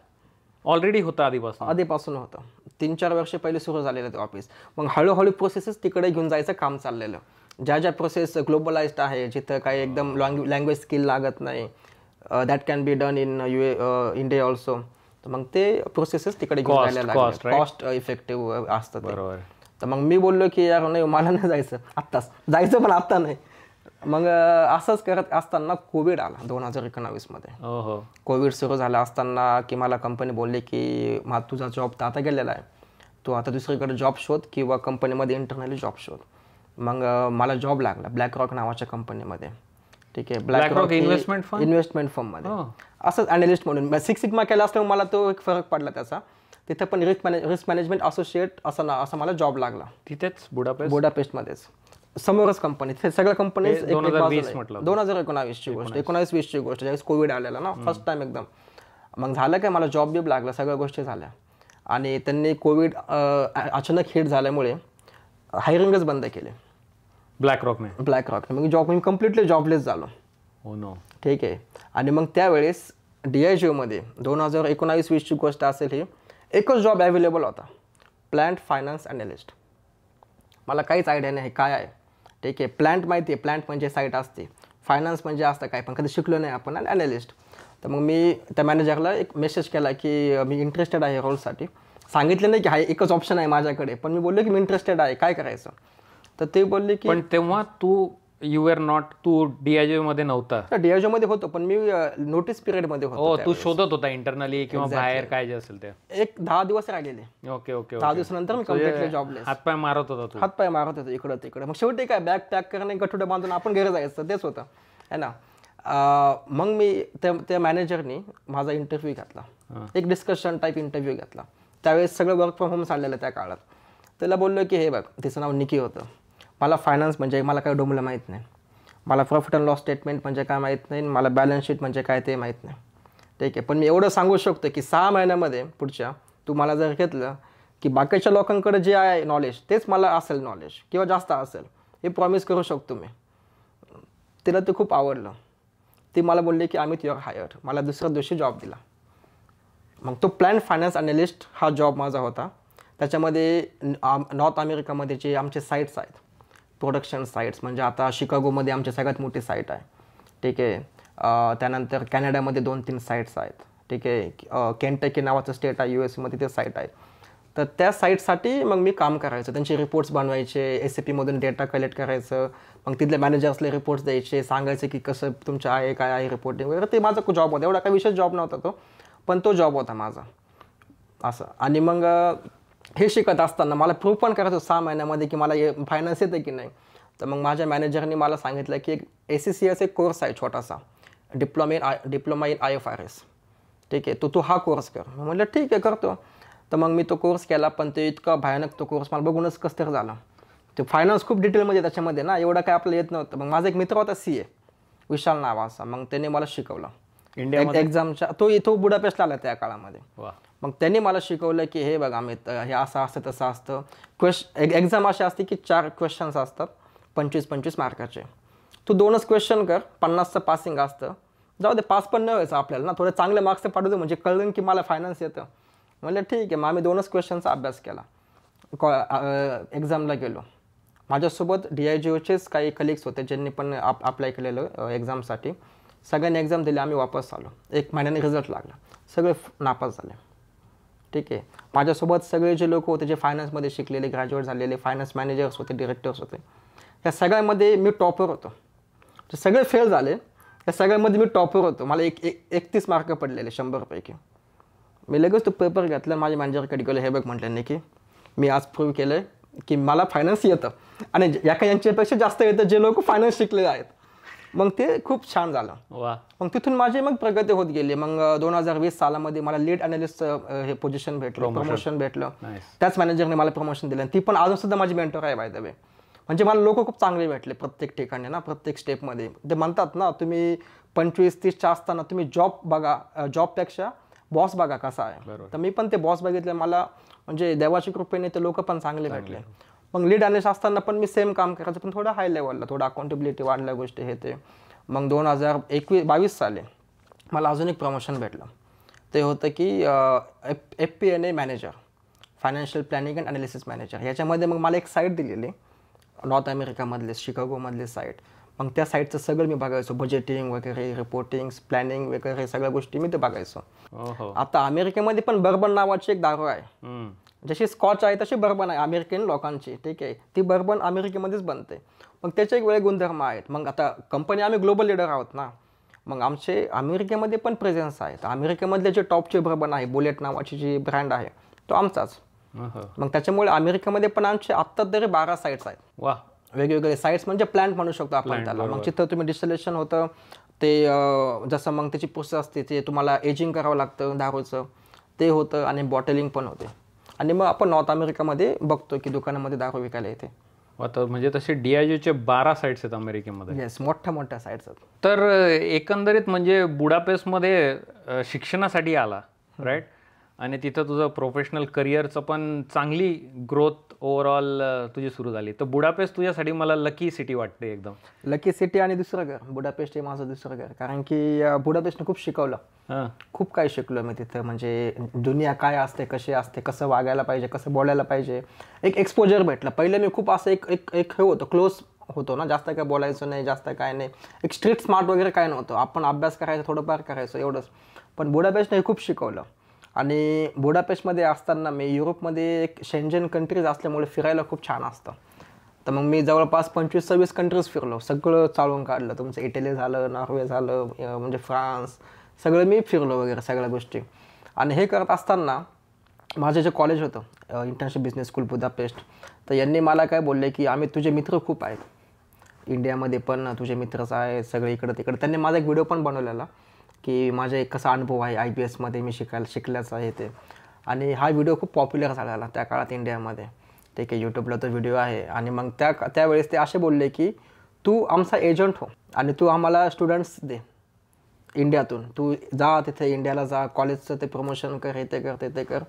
ऑलरेडी होतं आधीपासून होतं. 3-4 वर्ष पहिले सुरू झालेलं ते ऑफिस. मग हळूहळू प्रोसेसेस तिकडे घेऊन जायचं काम चाललेलं. ज्या प्रोसेस ग्लोबलाइज्ड आहे, जिथं काही एकदम लँग्वेज स्किल लागत नाही, that can be done in India also. तर मग ते प्रोसेसेस तिकडे घेऊन जायला लागले, कॉस्ट इफेक्टिव्ह असतं. बरोबर. तर मग मी बोललो की यार नाही, मला नाही जायचं, आत्ताच जायचं पण आत्ता नाही. मग असंच करत असताना कोविड आला 2019 मध्ये. कोविड सुरू झाला असताना की मला कंपनी बोलली की तुझा जॉब तर आता गेलेला आहे, तू आता दुसरीकडे जॉब शोध किंवा कंपनीमध्ये इंटरनली जॉब शोध. मग मला जॉब लागला ब्लॅक रॉक नावाच्या कंपनीमध्ये. ठीक आहे, ब्लॅक रॉक इन्व्हेस्टमेंट फर्ममध्ये असंच अॅनालिस्ट म्हणून. 6 सिग्मा केला असल्यामुळे मला तो एक फरक पडला त्याचा. तिथं पण रिस्क मॅनेजमेंट असोसिएट असं मला जॉब लागला तिथेच बुडापेस्टमध्येच, समोरच कंपनी. सगळ्या कंपनी 2019ची गोष्ट, 19-20ची गोष्ट, ज्यावेळेस कोविड आलेला ना फर्स्ट टाइम एकदम. मग झालं काय, मला जॉब बिब लागला, सगळ्या गोष्टी झाल्या. आणि त्यांनी कोविड अचानक हिट झाल्यामुळे हायरिंगच बंद केले ब्लॅक रॉकने. मग मी कम्प्लिटली जॉबलेस झालो. ठीक आहे. आणि मग त्यावेळेस DIGOमध्ये 2019-20ची गोष्ट असेल, ही एकच जॉब अवेलेबल होता, प्लांट फायनान्स अॅनालिस्ट. मला काहीच आयडिया नाही काय आहे. ठीक आहे, प्लांट माहिती आहे, प्लांट म्हणजे साईट असते, फायनान्स म्हणजे असतं काय, पण कधी शिकलो नाही आपण, आणि अॅनालिस्ट. तर मग मी त्या मॅनेजरला एक मेसेज केला की मी इंटरेस्टेड आहे रोलसाठी. सांगितलं नाही की हा एकच ऑप्शन आहे माझ्याकडे, पण मी बोललो की मी इंटरेस्टेड आहे, काय करायचं. तर ते बोलले की पण तेव्हा तू DIGO मध्ये नव्हता? DIGO मध्ये होतो, पण मी नोटीस पिरियड मध्ये होतो. तू शोधत होता इंटरनली किंवा बाहेर काय जे असेल ते? एक 10 दिवस राहिलेले. 10 दिवसानंतर मी कम्प्लिटली जॉबलेस. हातपाय मारत होता? हातपाय मारत होतो इकडं तिकडे. मग शेवटी काय, बॅग पॅक करणे, गठुडे बांधून आपण घरी जायचं, तेच होतं है ना. मग मी त्या मॅनेजरनी माझा इंटरव्ह्यू घेतला, एक डिस्कशन टाईप इंटरव्ह्यू घेतला. त्यावेळेस सगळं वर्क फ्रॉम होम चाललेलं त्या काळात. त्याला बोललो की हे बघ, तिचं नाव निकी होतं, मला फायनान्स म्हणजे मला काय डोमलं माहीत नाही, मला प्रॉफिट अँड लॉस स्टेटमेंट म्हणजे काय माहीत नाही, मला बॅलन्स शीट म्हणजे काय ते माहीत नाही. ठीक आहे, पण मी एवढं सांगू शकतो की 6 महिन्यामध्ये पुढच्या तू मला जर घेतलं की बाकीच्या लोकांकडे जे आहे नॉलेज तेच मला असेल नॉलेज किंवा जास्त असेल, हे प्रॉमिस करू शकतो मी. तिला ते खूप आवडलं. ती मला बोलली की अमित यू आर हायर्ड. मला दुसऱ्या दिवशी जॉब दिला. मग तो प्लॅन फायनान्स अॅनालिस्ट हा जॉब माझा होता. त्याच्यामध्ये नॉर्थ अमेरिकामध्ये जे आमचे साईट्स आहेत, प्रोडक्शन साईट्स, म्हणजे आता शिकागोमध्ये आमची सगळ्यात मोठी साईट आहे. ठीक आहे. त्यानंतर कॅनडामध्ये 2-3 साईट्स आहेत. ठीक आहे. केंटकी नावाचं स्टेट आहे US मध्ये, ते साईट आहे. तर त्या साईटसाठी मग मी काम करायचं, त्यांचे रिपोर्ट्स बनवायचे, SAPमधून डेटा कलेक्ट करायचं, मग तिथल्या मॅनेजर्सला रिपोर्ट्स द्यायचे, सांगायचं की कसं तुमचं आहे, काय आहे रिपोर्टिंग वगैरे. ते माझा जॉब होता. एवढा काही विशेष जॉब नव्हता तो, पण तो जॉब होता माझा असं. आणि मग हे शिकत असताना मला प्रूव्ह पण करायचं 6 महिन्यामध्ये की मला फायनान्स येतं की नाही. तर मग माझ्या मॅनेजरनी मला सांगितलं की एक ACCS एक कोर्स आहे छोटासा, डिप्लोमा इन IFRS. ठीक आहे, तू हा कोर्स कर. मी म्हटलं ठीक आहे करतो. तर मग मी तो कोर्स केला, पण ते इतका भयानक तो कोर्स मला बघूनच कसं तर झाला. ते फायनान्स खूप डिटेलमध्ये त्याच्यामध्ये ना, एवढं काय आपल्याला येत नव्हतं. मग माझा एक मित्र होता CA विशाल नावाचा, मग त्याने मला शिकवलं इंडियामध्ये. एक्झामच्या. तो बुडापेस्टला आला त्या काळामध्ये. वा. मग त्यांनी मला शिकवलं की हे बघ अमित, हे असं असतं तसं असतं. एक्झाम अशी असते की 4 क्वेश्चन्स असतात 25-25 मार्काचे. तू 2च क्वेश्चन कर, 50चं पासिंग असतं. जाऊ दे, पास पण नाही व्हायचं आपल्याला ना, थोडे चांगले मार्क्स पाठवतो म्हणजे कळलं की मला फायनान्स येतं. म्हणलं ठीक आहे. मग आम्ही 2च क्वेश्चनचा अभ्यास केला. एक्झामला गेलो. माझ्यासोबत DIGOचेच काही कलिग्स होते ज्यांनी पण अप्लाय केलेलं एक्झामसाठी. सगळ्यांनी एक्झाम दिली. आम्ही वापस आलो. 1 महिन्याने रिझल्ट लागला. सगळे नापास झाले. ठीक आहे. माझ्यासोबत सगळे जे लोक होते जे फायनान्समध्ये शिकलेले, ग्रॅज्युएट झालेले, फायनान्स मॅनेजर्स होते, डिरेक्टर्स होते, या सगळ्यामध्ये मी टॉपर होतो. जे सगळे फेल झाले या सगळ्यामध्ये मी टॉपर होतो. मला 31 मार्क पडलेले 100 पैकी. मी लगेच तो पेपर घेतला. माझ्या मॅनेजरकडे गेलो. हे बघ म्हटलं की मी आज प्रूव्ह केलं की मला फायनान्स येतं आणि यांच्यापेक्षा जास्त येतं जे लोक फायनान्स शिकलेले आहेत. मग ते खूप छान झालं. वा. मग तिथून माझी मग प्रगती होत गेली. मग 2020 सालामध्ये मला लीड अनालिस्ट हे पोझिशन भेटलं, प्रमोशन भेटलं. त्याच मॅनेजरने मला प्रमोशन दिलं. ती पण अजून सुद्धा माझी मेंटर आहे बाय द वे. म्हणजे मला लोक खूप चांगले भेटले प्रत्येक ठिकाणी ना, प्रत्येक स्टेपमध्ये. ते म्हणतात ना, तुम्ही 25-30च्या असताना तुम्ही जॉब बघा, जॉबपेक्षा बॉस बघा कसा आहे. तर मी पण ते बॉस बघितले. मला म्हणजे देवाच्या कृपेने ते लोक पण चांगले भेटले. मग लीड अनालिस्ट असताना पण मी सेम काम करायचं, पण थोडं हाय लेवलला, थोडं अकाउंटेबिलिटी वाढल्या गोष्टी हे ते. मग 2022 साली मला अजून एक प्रमोशन भेटलं. ते होतं की FP&A manager, financial planning and analysis manager. याच्यामध्ये मग मला एक साईट दिलेली नॉर्थ अमेरिकामधले, शिकागोमधले साईट. मग त्या साईटचं सगळं मी बघायचो, बजेटिंग वगैरे, रिपोर्टिंग, प्लॅनिंग वगैरे सगळ्या गोष्टी मी ते बघायचो. आता अमेरिकेमध्ये पण बर्बन नावाची एक दारू आहे. जशी स्कॉच आहे तशी बर्बन आहे अमेरिकन लोकांची. ठीक आहे. ती बर्बन अमेरिकेमध्येच बनते. मग त्याचे एक वेगळे गुणधर्म आहेत. मग आता कंपनी आम्ही ग्लोबल लीडर आहोत ना, मग आमचे अमेरिकेमध्ये पण प्रेझेन्स आहे. तर अमेरिकेमधले जे टॉपचे बर्बन आहे, बुलेट नावाची जी ब्रँड आहे, तो आमचाच. मग त्याच्यामुळे अमेरिकेमध्ये पण आमचे आत्ता तरी 12 साईट्स आहेत. वा. वेगवेगळे साईट्स म्हणजे प्लांट म्हणू शकतो आपण त्याला. मग जिथं तुम्ही डिस्टिलेशन होतं ते जसं मग त्याची प्रोसेस असते, ते तुम्हाला एजिंग करावं लागतं दारूचं, ते होतं. आणि बॉटलिंग पण होते. आणि मग आपण नॉर्थ अमेरिकामध्ये बघतो की दुकानामध्ये दारू विकायला येते. म्हणजे तसे DIGOचे 12 साईट्स आहेत अमेरिकेमध्ये. येस, मोठ्या साईट्स आहेत. तर एकंदरीत म्हणजे बुडापेस्टमध्ये शिक्षणासाठी आला, राईट? आणि तिथं तुझं प्रोफेशनल करिअरचं पण चांगली ग्रोथ ओव्हरऑल तुझी सुरू झाली. तर बुडापेस्ट तुझ्यासाठी मला लकी सिटी वाटते एकदम. लकी सिटी आणि दुसरं घर बुडापेस्ट हे माझं दुसरं घर. कारण की बुडापेस्टने खूप शिकवलं. खूप काही शिकलो मी तिथं. म्हणजे दुनिया काय असते, कशी असते, कसं वागायला पाहिजे, कसं बोलायला पाहिजे, एक एक्सपोजर भेटलं. पहिले मी खूप असं एक हे होतं, क्लोज होतो ना, जास्त काय बोलायचं नाही, जास्त काय नाही, एक स्ट्रीट स्मार्ट वगैरे काय नव्हतं. आपण अभ्यास करायचं, थोडंफार करायचं, एवढंच. पण बुडापेस्टने हे खूप शिकवलं. आणि बुडापेस्टमध्ये असताना मी युरोपमध्ये एक शेंजन कंट्रीज असल्यामुळे फिरायला खूप छान असतं. तर मग मी जवळपास 25-26 कंट्रीज फिरलो, सगळं चालवून काढलं. तुमचं इटली झालं, नॉर्वे झालं, म्हणजे फ्रान्स, सगळं मी फिरलो वगैरे सगळ्या गोष्टी. आणि हे करत असताना माझं जे कॉलेज होतं इंटरनॅशनल बिझनेस स्कूल बुडापेस्ट, तर यांनी मला काय बोलले की आम्ही तुझे मित्र खूप आहेत इंडियामध्ये पण, तुझे मित्रच आहेत सगळे इकडं तिकडं. त्यांनी माझा एक व्हिडिओ पण बनवलेला की माझा एक कसा अनुभव आहे IBSमध्ये मी शिकल्याचं आहे ते. आणि हा व्हिडिओ खूप पॉप्युलर झालेला त्या काळात इंडियामध्ये. ठीक आहे, यूट्यूबला तो व्हिडिओ आहे. आणि मग त्यावेळेस ते असे बोलले की तू आमचा एजंट हो आणि तू आम्हाला स्टुडंट्स दे इंडियातून. तू जा तिथे इंडियाला जा, कॉलेजचं ते प्रमोशन कर, हे ते कर, ते कर.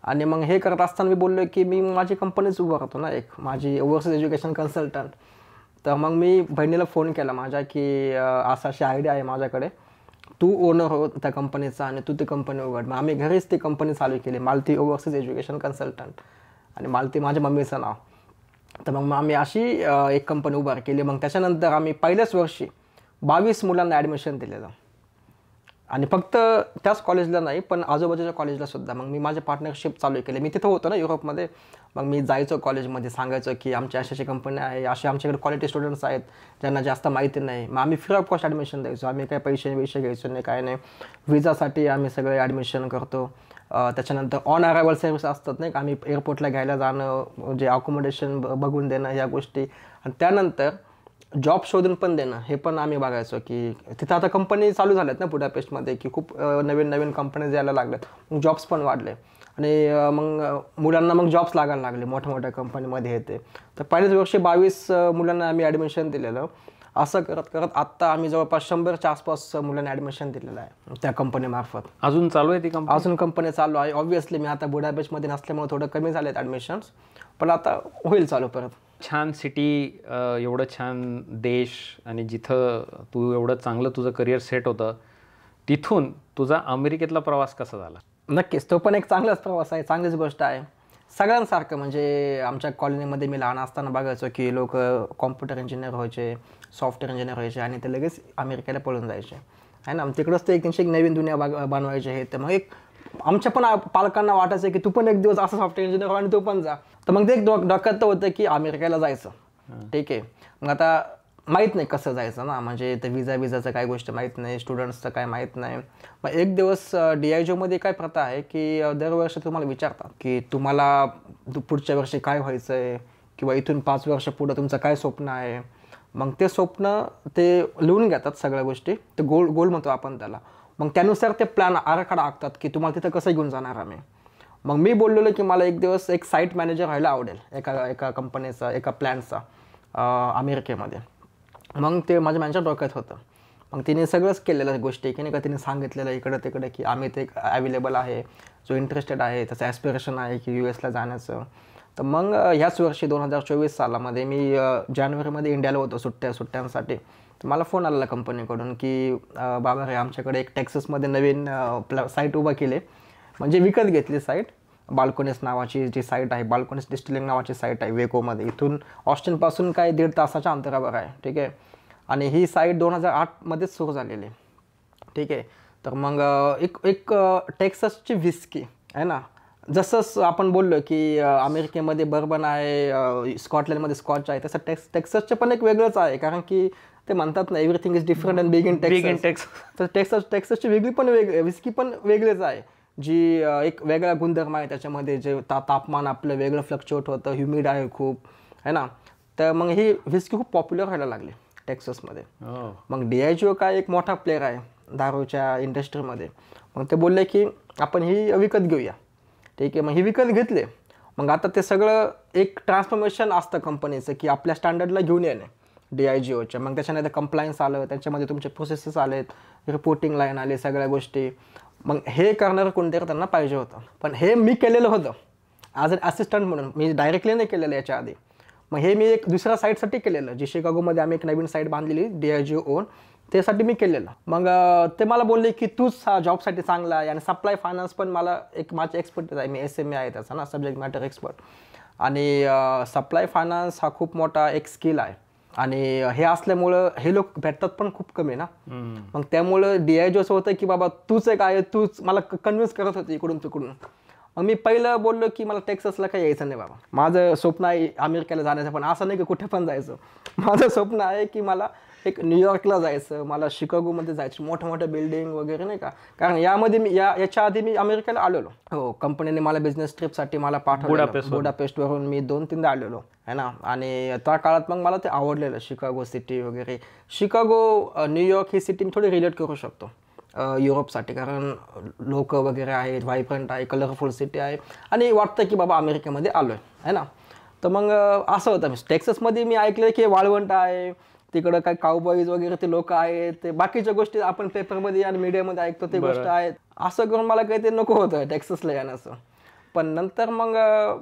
आणि मग हे करत असताना मी बोललो की मी माझी कंपनीच उभं राहतो ना, एक माझी ओव्हरसीज एज्युकेशन कन्सल्टंट. तर मग मी बहिणीला फोन केला माझ्या की अशी आयडिया आहे माझ्याकडे, तू ओनर हो त्या कंपनीचा आणि तू ती कंपनी उघड. मग आम्ही घरीच ती कंपनी चालू केली, मालती ओव्हरसीज एज्युकेशन कन्सल्टंट. आणि मालती माझ्या मम्मीचं नाव. तर मग आम्ही अशी एक कंपनी उभार केली. मग त्याच्यानंतर आम्ही पहिल्याच वर्षी 22 मुलांना ॲडमिशन दिलेलं. आणि फक्त त्याच कॉलेजला नाही पण आजूबाजूच्या कॉलेजला सुद्धा. मग मी माझे पार्टनरशिप चालू केले. मी तिथं होतो ना युरोपमध्ये. मग मी जायचो कॉलेजमध्ये, सांगायचो की आमची अशी कंपनी आहे, असे आमच्याकडे क्वालिटी स्टुडंट्स आहेत ज्यांना जास्त माहिती नाही. मग आम्ही फ्री ऑफ कॉस्ट ॲडमिशन द्यायचो. आम्ही काही पैसे घ्यायचो नाही, काय नाही. विजासाठी आम्ही सगळे ॲडमिशन करतो. त्याच्यानंतर ऑन अरायवल सर्व्हिस असतात नाही का, आम्ही एअरपोर्टला घ्यायला जाणं, म्हणजे अकोमोडेशन बघून देणं, ह्या गोष्टी. आणि त्यानंतर जॉब शोधून पण देणं हे पण आम्ही बघायचो की तिथं आता कंपनी चालू झाल्यात ना बुडापेस्टमध्ये की खूप नवीन नवीन कंपनीज यायला लागल्यात, मग जॉब्स पण वाढले आणि मग मुलांना मग जॉब्स लागायला लागले मोठ्या मोठ्या कंपनीमध्ये येते. तर पहिल्याच वर्षी 22 मुलांना आम्ही ॲडमिशन दिलेलं. असं करत करत आत्ता आम्ही जवळपास 100च्या आसपास मुलांना ॲडमिशन दिलेलं आहे त्या कंपनीमार्फत. अजून चालू आहे ती कंपनी? अजून कंपनी चालू आहे. ऑब्व्हियसली मी आता बुडापेस्टमध्ये नसल्यामुळे थोडं कमी झालेत ॲडमिशन्स, पण आता होईल चालू परत. छान सिटी, एवढं छान देश आणि जिथं तू एवढं चांगलं तुझं करिअर सेट होतं, तिथून तुझा अमेरिकेतला प्रवास कसा झाला? नक्कीच तो पण एक चांगलाच प्रवास आहे, चांगलीच गोष्ट आहे. सगळ्यांसारखं म्हणजे आमच्या कॉलनीमध्ये मी लहान असताना बघायचो की लोक कॉम्प्युटर इंजिनियर व्हायचे, सॉफ्टवेअर इंजिनियर व्हायचे आणि ते लगेच अमेरिकेला पळून जायचे आहे ना. तिकडंच ते त्यांची एक नवीन दुनिया बनवायचे हे. तर मग एक आमच्या पण पालकांना वाटायचं की तू पण एक दिवस असं सॉफ्टवेअर इंजिनियर हो आणि तू पण जा. तर मग ते एक डोक्यात तर होतं की अमेरिकेला जायचं. ठीक आहे, मग आता माहीत नाही कसं जायचं ना, म्हणजे ते विजाचं काय गोष्ट माहीत नाही, स्टुडंट्सचं काय माहीत नाही. मग एक दिवस DIGOमध्ये काय प्रथा आहे की दरवर्षी तुम्हाला विचारतात की तुम्हाला पुढच्या वर्षी काय व्हायचं आहे किंवा इथून 5 वर्ष पुढं तुमचं काय स्वप्न आहे. मग ते स्वप्न ते लिहून घेतात सगळ्या गोष्टी, ते गोल म्हणतो आपण त्याला. मग त्यानुसार ते प्लॅन आराखडा आखतात की तुम्हाला तिथं कसं घेऊन जाणार आम्ही. मग मी बोललेलो की मला एक दिवस एक साईट मॅनेजर व्हायला आवडेल एका कंपनीचा, एका प्लॅनचा अमेरिकेमध्ये. मग ते माझ्या मॅनेजर डोक्यात होतं. मग तिने सगळंच केलेलं गोष्टी की नाही का, तिने सांगितलेलं इकडं तिकडे की आम्ही ते अवेलेबल आहे, जो इंटरेस्टेड आहे, त्याचं ॲस्पिरेशन आहे की US ला जाण्याचं. तर मग ह्याच वर्षी 2024 सालामध्ये मी जानेवारीमध्ये इंडियाला होतो सुट्ट्यांसाठी. तर मला फोन आलेला कंपनीकडून की बाबा रे आमच्याकडे एक टेक्सासमध्ये नवीन साईट उभा केली, म्हणजे विकत घेतली साईट. बाल्कोनिस नावाची जी साईट आहे, बाल्कोनिस डिस्टिलिंग नावाची साईट आहे वेकोमध्ये. इथून ऑस्टिनपासून काय 1.5 तासाच्या अंतरावर आहे. ठीक आहे, आणि ही साईट 2008मध्येच सुरू झालेली. ठीक आहे, तर मग एक टेक्सासची व्हिस्की आहे ना, जसं आपण बोललो की अमेरिकेमध्ये बर्बन आहे, स्कॉटलंडमध्ये स्कॉच आहे, तसं टेक्सासचं पण एक वेगळंच आहे. कारण की ते म्हणतात ना everything is different and big in Texas. तर टेक्सासची वेगळी पण व्हिस्की पण वेगळीच आहे, जी एक वेगळा गुणधर्म आहे त्याच्यामध्ये. जे तापमान आपलं वेगळं फ्लक्च्युएट होतं, ह्युमिड आहे खूप आहे ना. तर मग ही व्हिस्की खूप पॉप्युलर व्हायला लागली टेक्सासमध्ये. मग DIGO काय एक मोठा प्लेअर आहे दारूच्या इंडस्ट्रीमध्ये. मग ते बोलले की आपण ही विकत घेऊया. ठीक आहे, मग ही विकत घेतले. मग आता ते सगळं एक ट्रान्सफॉर्मेशन असतं कंपनीचं की आपल्या स्टँडर्डला घेऊन येणे DIGOच्या. मग त्याच्यानंतर कंप्लायन्स आलं, त्याच्यामध्ये तुमचे प्रोसेसेस आलेत, रिपोर्टिंग लाईन आले, सगळ्या गोष्टी. मग हे करणारं कोणतरी त्यांना पाहिजे होतं. पण हे मी केलेलं होतं ॲज अ असिस्टंट म्हणून, मी डायरेक्टली नाही केलेलं याच्या आधी. मग हे मी एक दुसऱ्या साईटसाठी केलेलं, जी शिकागोमध्ये आम्ही एक नवीन साईट बांधलेली DIGO ओन, त्यासाठी मी केलेलं. मग ते मला बोलले की तूच हा जॉबसाठी चांगला आहे. आणि सप्लाय फायनान्स पण मला एक माझी एक्सपर्टीज आहे, मी SMA आहे त्याचा ना, सब्जेक्ट मॅटर एक्सपर्ट. आणि सप्लाय फायनान्स हा खूप मोठा एक स्किल आहे. आणि हे असल्यामुळं हे लोक भेटतात पण खूप कमी ना. मग त्यामुळं DIGO असं होतं की बाबा तूच एक आहे, तूच मला कन्व्हिन्स करत होती इकडून तिकडून. मग मी पहिलं बोललो की मला टेक्सासला काही यायचं नाही बाबा, माझं स्वप्न आहे अमेरिकेला जाण्याचं. पण असं नाही की कुठे पण जायचं, माझं स्वप्न आहे की मला एक न्यूयॉर्कला जायचं, मला शिकागोमध्ये जायचं, मोठ्या मोठ्या बिल्डिंग वगैरे नाही का. कारण यामध्ये मी याच्या आधी मी अमेरिकेला आलेलो. हो, कंपनीने मला बिझनेस ट्रिपसाठी मला पाठवलं बुडापेस्टवरून. मी 2-3दा आलेलो आहे ना. आणि त्या काळात मग मला ते आवडलेलं शिकागो सिटी वगैरे. शिकागो, न्यूयॉर्क ही सिटी मी थोडी रिलेट करू शकतो युरोपसाठी, कारण लोक वगैरे आहेत, व्हायब्रंट आहे, कलरफुल सिटी आहे आणि वाटतं की बाबा अमेरिकेमध्ये आलो आहे ना. तर मग असं होतं. टेक्सासमध्ये मी ऐकलं की वाळवंट आहे, तिकडं काय काउबॉईज वगैरे ते लोक आहेत, ते बाकीच्या गोष्टी आपण पेपरमध्ये आणि मीडियामध्ये ऐकतो ते गोष्ट आहेत. असं करून मला काही ते नको होतं टेक्सासला येण्याचं. पण नंतर मग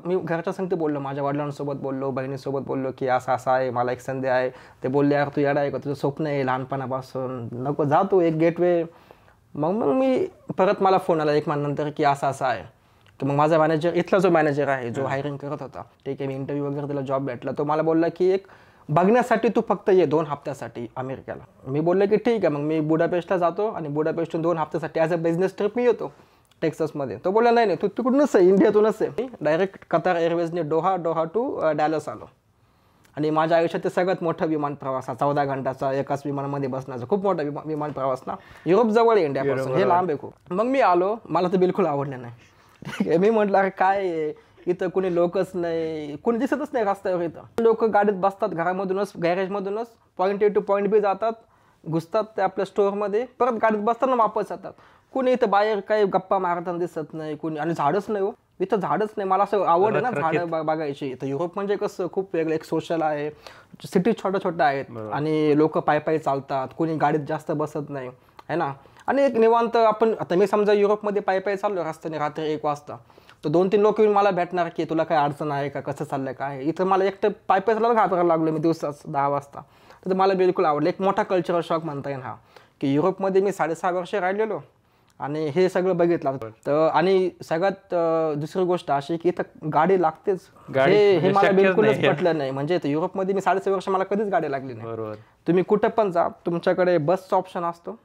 मी घरच्या संगती बोललो, माझ्या वडिलांसोबत बोललो, बहिणीसोबत बोललो की असं असं आहे, मला एक संधी आहे. ते बोलले यार तू येडा आहे का, तुझं स्वप्न आहे लहानपणापासून, नको जा तू, एक गेटवे. मग मी परत मला फोन आला 1 महिन्यानंतर की असं असं आहे. तर मग माझा मॅनेजर, इथला जो मॅनेजर आहे जो हायरिंग करत होता, ठीक आहे, मी इंटरव्ह्यू वगैरे त्याला जॉब भेटला, तो मला बोलला की एक बघण्यासाठी तू फक्त ये 2 हफ्त्यासाठी अमेरिकेला. मी बोललो की ठीक आहे. मग मी बुडापेस्टला जातो आणि बुडापेस्टून 2 हफ्त्यासाठी ॲज अ बिझनेस ट्रिप मी येतो टेक्सासमध्ये. तो बोलला नाही तू तिकडूनच आहे, इंडियातूनच आहे. डायरेक्ट कतार एअरवेजने दोहा टू डॅलस आलो. आणि माझ्या आयुष्यात ते सगळ्यात मोठा विमान प्रवास हा, 14 घंटाचा एकाच विमानामध्ये बसण्याचा खूप मोठा विमान प्रवास ना. युरोप जवळ आहे इंडियापासून, हे लांब आहे खूप. मग मी आलो, मला तर बिलकुल आवडलं नाही. ठीक आहे, मी म्हटलं अरे काय इथं कुणी लोकच नाही, कुणी दिसतच नाही रस्त्यावर. इथं लोक गाडीत बसतात, घरामधूनच गॅरेजमधूनच पॉईंट ए टू पॉईंट बी जातात, घुसतात ते आपल्या स्टोअरमध्ये, परत गाडीत बसताना वापस जातात. कुणी इथं बाहेर काही गप्पा मारताना दिसत नाही कुणी. आणि झाडच नाही हो, इथं झाडच नाही. मला असं आवड आहे ना झाडं बघायची. इथं युरोप म्हणजे कसं खूप वेगळं एक सोशल आहे, सिटी छोट्या छोट्या आहेत आणि लोक पायी चालतात, कोणी गाडीत जास्त बसत नाही है ना. आणि एक निवांत आपण आता मी समजा युरोपमध्ये पायी चाललो रस्त्याने रात्री 1 वाजता, तर 2-3 लोक येऊन मला भेटणार की तुला काय अडचण आहे का, कसं चाललंय काय. इथं मला एकटं पायी चालायला घाबरायला लागलो मी दिवसाच 10 वाजता. तर मला बिलकुल आवडलं. एक मोठा कल्चरल शॉक म्हणता येईल हा, की युरोपमध्ये मी 6.5 वर्ष राहिलेलो आणि हे सगळं बघितलं. तर आणि सगळ्यात दुसरी गोष्ट अशी की इथं गाडी लागतेच, हे मला बिलकुलच पटलं नाही. म्हणजे युरोपमध्ये मी 6.5 वर्ष मला कधीच गाडी लागली नाही. तुम्ही कुठं पण जा, तुमच्याकडे बसचा ऑप्शन असतो,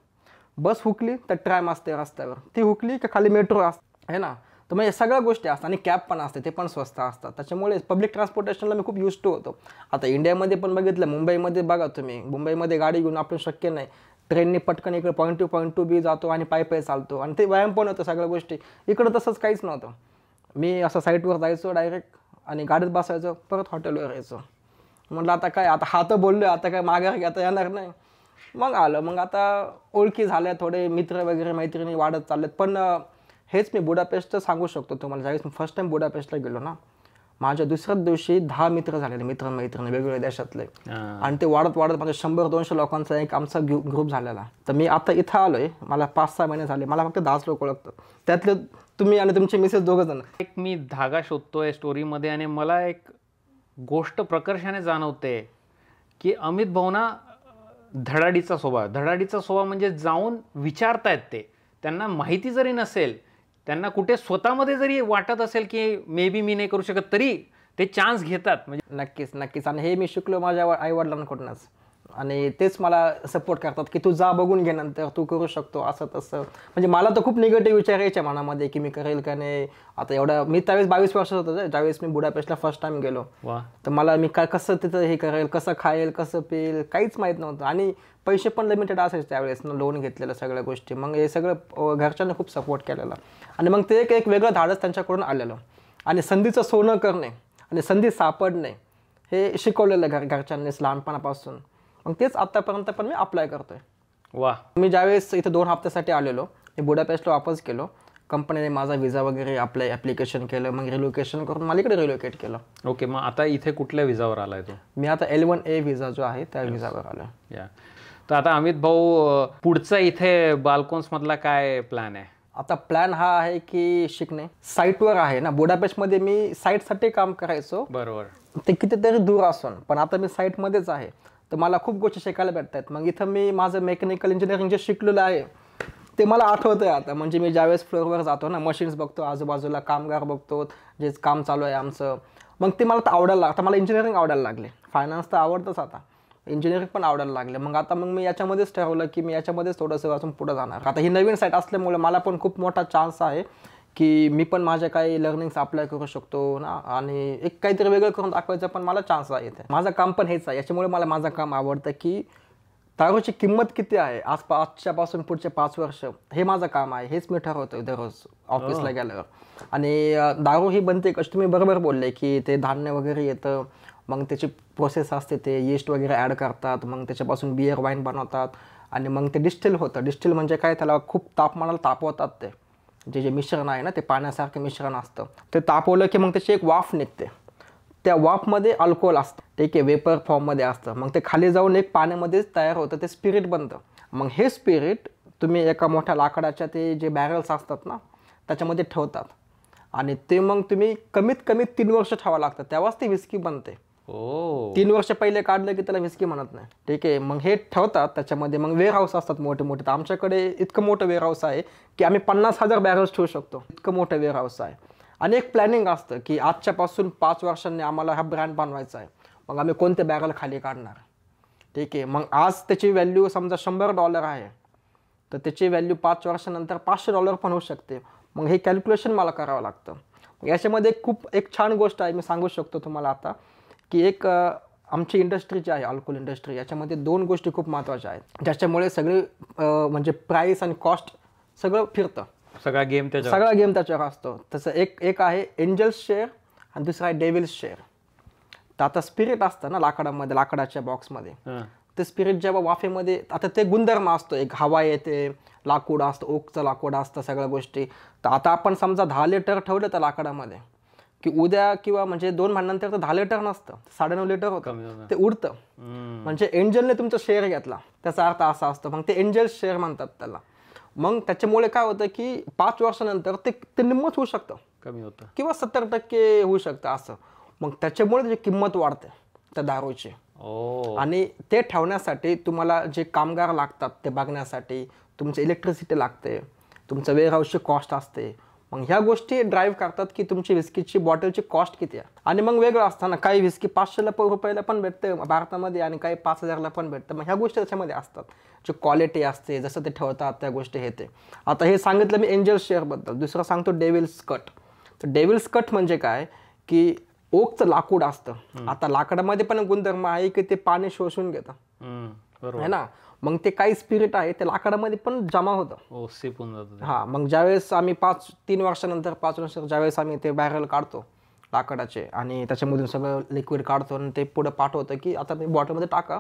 बस हुकली तर ट्रॅम असते रस्त्यावर, ती हुकली की खाली मेट्रो असते है ना. तर मग सगळ्या गोष्टी असतात आणि कॅब पण असते, ते पण स्वस्त असतात. त्याच्यामुळे पब्लिक ट्रान्सपोर्टेशनला मी खूप युज टू होतो. आता इंडियामध्ये पण बघितलं, मुंबईमध्ये बघा तुम्ही, मुंबईमध्ये गाडी घेऊन आपण शक्य नाही. ट्रेनने पटकन इकडे पॉईंट टू बी जातो आणि पायी चालतो आणि ते व्यायाम पण होतं सगळ्या गोष्टी. इकडं तसंच काहीच नव्हतं. मी असं साईटवर जायचो डायरेक्ट आणि गाडीत बसायचो, परत हॉटेलवर यायचो. म्हटलं आता काय, आता हा तर बोललो, आता काय माघार घेता येणार नाही. मग आलं. मग आता ओळखी झाल्या, थोडे मित्र वगैरे मैत्रिणी वाढत चाललेत. पण हेच मी बुडापेस्टचं सांगू शकतो तुम्हाला. ज्यावेळेस मी फर्स्ट टाइम बुडापेस्टला गेलो ना, माझ्या दुसऱ्याच दिवशी 10 मित्र झालेले, मित्र-मैत्रिणी वेगवेगळ्या देशातले. आणि ते वाढत माझ्या 100-200 लोकांचा एक आमचा ग्रुप झालेला. तर मी आता इथं आलोय, मला 5-6 महिने झाले, मला फक्त 10 लोक ओळखतात, त्यातले तुम्ही आणि तुमचे मिसेस 2 जण. एक मी धागा शोधतोय स्टोरीमध्ये आणि मला एक गोष्ट प्रकर्षाने जाणवते की अमित भाऊना धडाडीचा स्वभाव म्हणजे जाऊन विचारतायत. ते त्यांना माहिती जरी नसेल, त्यांना कुठे स्वतःमध्ये जरी वाटत असेल की मे बी मी नाही करू शकत, तरी ते चान्स घेतात. म्हणजे नक्कीच. आणि हे मी शिकलो माझ्या आईवडिलांकडूनच. आणि तेच मला सपोर्ट करतात की तू जा, बघून घे, नंतर तू करू शकतो, असं तसं. म्हणजे मला तर खूप निगेटिव्ह विचार यायचे मनामध्ये की मी करेल का नाही. आता एवढं मी त्यावेळेस 22 वर्षात होतो ज्यावेळेस मी बुडापेस्टला फर्स्ट टाइम गेलो. तर मला मी कसं तिथं हे करेल, कसं खाईल, कसं पिईल, काहीच माहीत नव्हतं. आणि पैसे पण लिमिटेड असायचे त्यावेळेस, लोन घेतलेलं, सगळ्या गोष्टी. मग हे सगळं घरच्यांनी खूप सपोर्ट केलेला. आणि मग ते एक वेगळं धाडस त्यांच्याकडून आलेलं. आणि संधीचं सोनं करणे आणि संधी सापडणे हे शिकवलेलं घरच्यांनीच लहानपणापासून. मग तेच आतापर्यंत पण मी अप्लाय करतोय. मी ज्यावेळेस इथे 2 हफ्त्यासाठी आलेलो, मी बुडापेस्टला वापस गेलो. कंपनीने माझा विजा वगैरे ॲप्लिकेशन केलं, मग रिलोकेशन करून मला इकडे रिलोकेट केलं. ओके. मग आता इथे कुठल्या विजावर आलाय तो? मी आता L1A विजा जो आहे त्या विजावर आलो. तर आता अमित भाऊ, पुढचा इथे बाल्कोन्स मधला काय प्लॅन आहे? आता प्लॅन हा आहे की शिकणे. साईटवर आहे ना, बुडापेस्टमध्ये मी साईटसाठी काम करायचो. बरोबर. ते कितीतरी दूर असून पण आता मी साईटमध्येच आहे, तर मला खूप गोष्टी शिकायला भेटत आहेत. मग इथं मी माझं मेकॅनिकल इंजिनिअरिंग जे शिकलेलं आहे ते मला आठवतंय आता. म्हणजे मी ज्यावेळेस फ्लोअरवर जातो ना, मशीन्स बघतो, आजूबाजूला कामगार बघतो, जे काम चालू आहे आमचं, मग ते मला तर आवडायला, आता मला इंजिनिअरिंग आवडायला लागले. फायनान्स तर आवडतंच, आता इंजिनिअरिंग पण आवडायला लागले. मग मी याच्यामध्येच ठरवलं की मी याच्यामध्येच थोडंसं वाचून पुढे जाणार. आता ही नवीन साईट असल्यामुळे मला पण खूप मोठा चान्स आहे की मी पण माझ्या काही लर्निंग्स अप्लाय करू शकतो ना, आणि एक काहीतरी वेगळं करून दाखवायचं पण मला चान्स आहे इथे. माझं काम पण हेच आहे, याच्यामुळे मला माझं काम आवडतं की दारूची किंमत किती आहे आजच्यापासून पुढचे 5 वर्ष, हे माझं काम आहे. हेच मी ठरवतोय दररोज ऑफिसला गेल्यावर. आणि दारू ही बनते कशी, तुम्ही बरोबर बोलले की ते धान्य वगैरे येतं, मग त्याची प्रोसेस असते, ते यीस्ट वगैरे ॲड करतात, मग त्याच्यापासून बिअर वाईन बनवतात आणि मग ते डिस्टिल होतं. डिस्टिल म्हणजे काय, त्याला खूप तापमानाला तापवतात. ते जे मिश्रण आहे ना, ते पाण्यासारखं मिश्रण असतं, ते तापवलं की मग त्याची एक वाफ निघते. त्या वाफमध्ये अल्कोहोल असतं, ठीक आहे, वेपर फॉर्ममध्ये असतं. मग ते खाली जाऊन एक पाण्यामध्येच तयार होतं, ते स्पिरिट बनतं. मग हे स्पिरिट तुम्ही एका मोठ्या लाकडाच्या ते जे बॅरल्स असतात ना त्याच्यामध्ये ठेवतात आणि ते मग तुम्ही कमीत कमी 3 वर्ष ठेवावं लागतं, तेव्हाच ती विस्की बनते. 3 वर्ष पहिले काढलं की त्याला विस्की म्हणत नाही, ठीक आहे. मग हे ठेवतात त्याच्यामध्ये. मग वेअर हाऊस असतात मोठे मोठे. तर आमच्याकडे इतकं मोठं वेअर हाऊस आहे की आम्ही 50,000 बॅरल्स ठेवू शकतो, इतकं मोठं वेअर हाऊस आहे. आणि एक प्लॅनिंग असतं की आजच्यापासून 5 वर्षांनी आम्हाला हा ब्रँड बनवायचा आहे, मग आम्ही कोणते बॅरल खाली काढणार, ठीक आहे. मग आज त्याची व्हॅल्यू समजा $100 आहे, तर त्याची व्हॅल्यू 5 वर्षानंतर $500 पण होऊ शकते. मग हे कॅल्क्युलेशन मला करावं लागतं. याच्यामध्ये खूप एक छान गोष्ट आहे, मी सांगू शकतो तुम्हाला आता, की एक आमची इंडस्ट्री जी आहे अल्कोहोल इंडस्ट्री, याच्यामध्ये 2 गोष्टी खूप महत्त्वाच्या आहेत, ज्याच्यामुळे सगळे म्हणजे प्राईस आणि कॉस्ट सगळं फिरतं. सगळा गेम त्याच्यावर असतो. तसं एक आहे एंजल्स शेअर आणि दुसरा आहे डेव्हिल्स शेअर. तर आता स्पिरिट असतं ना लाकडामध्ये, लाकडाच्या बॉक्समध्ये, ते स्पिरिट जेव्हा वाफेमध्ये, आता ते गुणधर्म असतो, एक हवा येते, लाकूड असतं, ओकचं लाकूड असतं, सगळ्या गोष्टी. तर आता आपण समजा 10 लिटर ठेवलं त्या लाकडामध्ये, की उद्या किंवा म्हणजे 2 महिन्यानंतर तर 10 लिटर नसतं, 9.5 लिटर होतं, ते उडतं. म्हणजे एंजलने तुमचा शेअर घेतला, त्याचा अर्थ असा असतो. मग ते एंजल शेअर म्हणतात त्याला. मग त्याच्यामुळे काय होतं की 5 वर्षानंतर ते निम्मच होऊ शकतं, कमी होतं, किंवा 70% होऊ शकतं असं. मग त्याच्यामुळे त्याची किंमत वाढते त्या दारूची. आणि ते ठेवण्यासाठी तुम्हाला जे कामगार लागतात ते बघण्यासाठी, तुमचं इलेक्ट्रिसिटी लागते, तुमचं वेअरहाऊसची कॉस्ट असते. मग ह्या गोष्टी ड्राईव्ह करतात की तुमची विस्कीची बॉटलची कॉस्ट किती आहे. आणि मग वेगळं असताना काही विस्की 500 रुपयाला पण भेटते भारतामध्ये आणि काही 5000ला पण भेटतं. मग ह्या गोष्टी त्याच्यामध्ये असतात, जी क्वालिटी असते, जसं ते ठेवतात त्या गोष्टी हे ते. आता हे सांगितलं मी एंजल शेअरबद्दल. दुसरं सांगतो डेव्हिल्स कट. तर डेव्हिल्स कट म्हणजे काय की ओकचं लाकूड असतं. आता लाकडामध्ये पण गुणधर्म आहे की ते पाणी शोषून घेतं, है ना. मग ते काही स्पिरिट आहे ते लाकडामध्ये पण जमा होतं. हा, मग ज्यावेळेस आम्ही 3 वर्षानंतर 5 वर्ष ज्यावेळेस आम्ही ते बॅरल काढतो लाकडाचे आणि त्याच्यामधून सगळं लिक्विड काढतो आणि ते पुढे पाठवतं की आता मी बॉटलमध्ये टाका.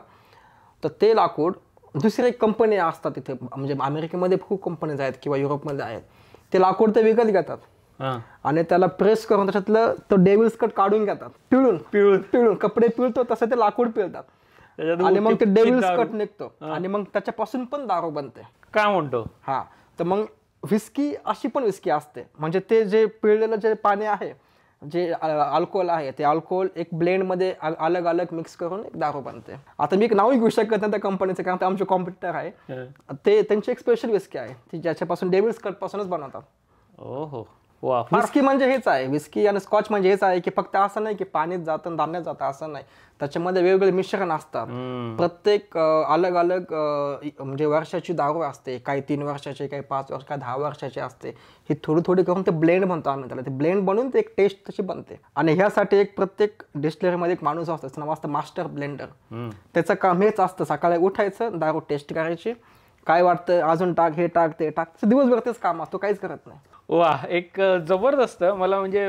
तर ते लाकूड दुसरी एक कंपनी असतात तिथे, म्हणजे अमेरिकेमध्ये खूप कंपनीज आहेत किंवा युरोपमध्ये आहेत, ते लाकूड ते विकत घेतात आणि त्याला प्रेस करून त्याच्यातलं तो डेव्हिल्स कट काढून घेतात, पिळून कपडे पिळतो तसं ते लाकूड पिळतात आणि मग ते डेव्हिल्स कट निघतो आणि मग त्याच्यापासून पण दारू बनते. काय म्हणतो. हा, तर मग विस्की अशी पण विस्की असते, म्हणजे ते जे पिळलेलं जे पाणी आहे, जे अल्कोहोल आहे, ते अल्कोहोल एक ब्लेंडमध्ये अलग अलग मिक्स करून एक दारू बनते. आता मी एक नाव घेऊ शकत नाही त्या कंपनीचं, कारण ते आमचे कॉम्पिटिटर आहे. ते त्यांची एक स्पेशल विस्की आहे ती ज्याच्यापासून डेव्हिल्स कट पासूनच बनवतात. ओहो. विस्की म्हणजे हेच आहे, विस्की आणि स्कॉच म्हणजे हेच आहे की फक्त असं नाही की पाणीत जातं धान्यात जातं असं नाही, त्याच्यामध्ये वेगवेगळे मिश्रण असतात. प्रत्येक अलग अलग म्हणजे वर्षाची दारू असते, काही 3 वर्षाची, काही 5 वर्ष, काही 10 वर्षाची असते. ही थोडी थोडी करून ते ब्लेंड म्हणतो आम्ही त्याला. ते ब्लेंड बनवून ते एक टेस्ट तशी बनते. आणि ह्यासाठी एक प्रत्येक डिस्टिलरीमध्ये एक माणूस असतो, त्याचं नाव असतं मास्टर ब्लेंडर. त्याचं काम हेच असतं, सकाळी उठायचं, दारू टेस्ट करायची, काय वाटतं अजून टाक, हे टाक, ते टाक, दिवसभर तेच काम असतो, काहीच करत नाही. वा, एक जबरदस्त, मला म्हणजे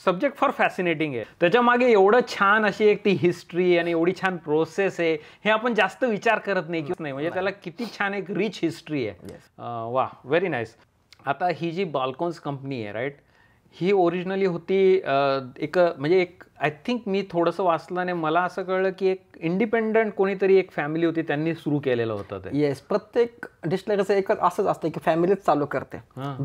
सब्जेक्ट फार फॅसिनेटिंग आहे. त्याच्या मागे एवढं छान अशी एक ती हिस्ट्री आणि एवढी छान प्रोसेस आहे, हे आपण जास्त विचार करत नाही की नाही, म्हणजे त्याला किती छान एक रिच हिस्ट्री आहे. वा, व्हेरी नाईस. आता ही जी बाल्कोन्स कंपनी आहे राईट, ही ओरिजिनली होती एक म्हणजे एक आय थिंक मी थोडंसं वाचलं आणि मला असं कळलं की एक इंडिपेंडंट कोणीतरी एक फॅमिली होती, त्यांनी सुरू केलेलं होतं ते. येस, प्रत्येक डिस्टिलरीचं एकच असंच असतं की फॅमिलीच चालू करते.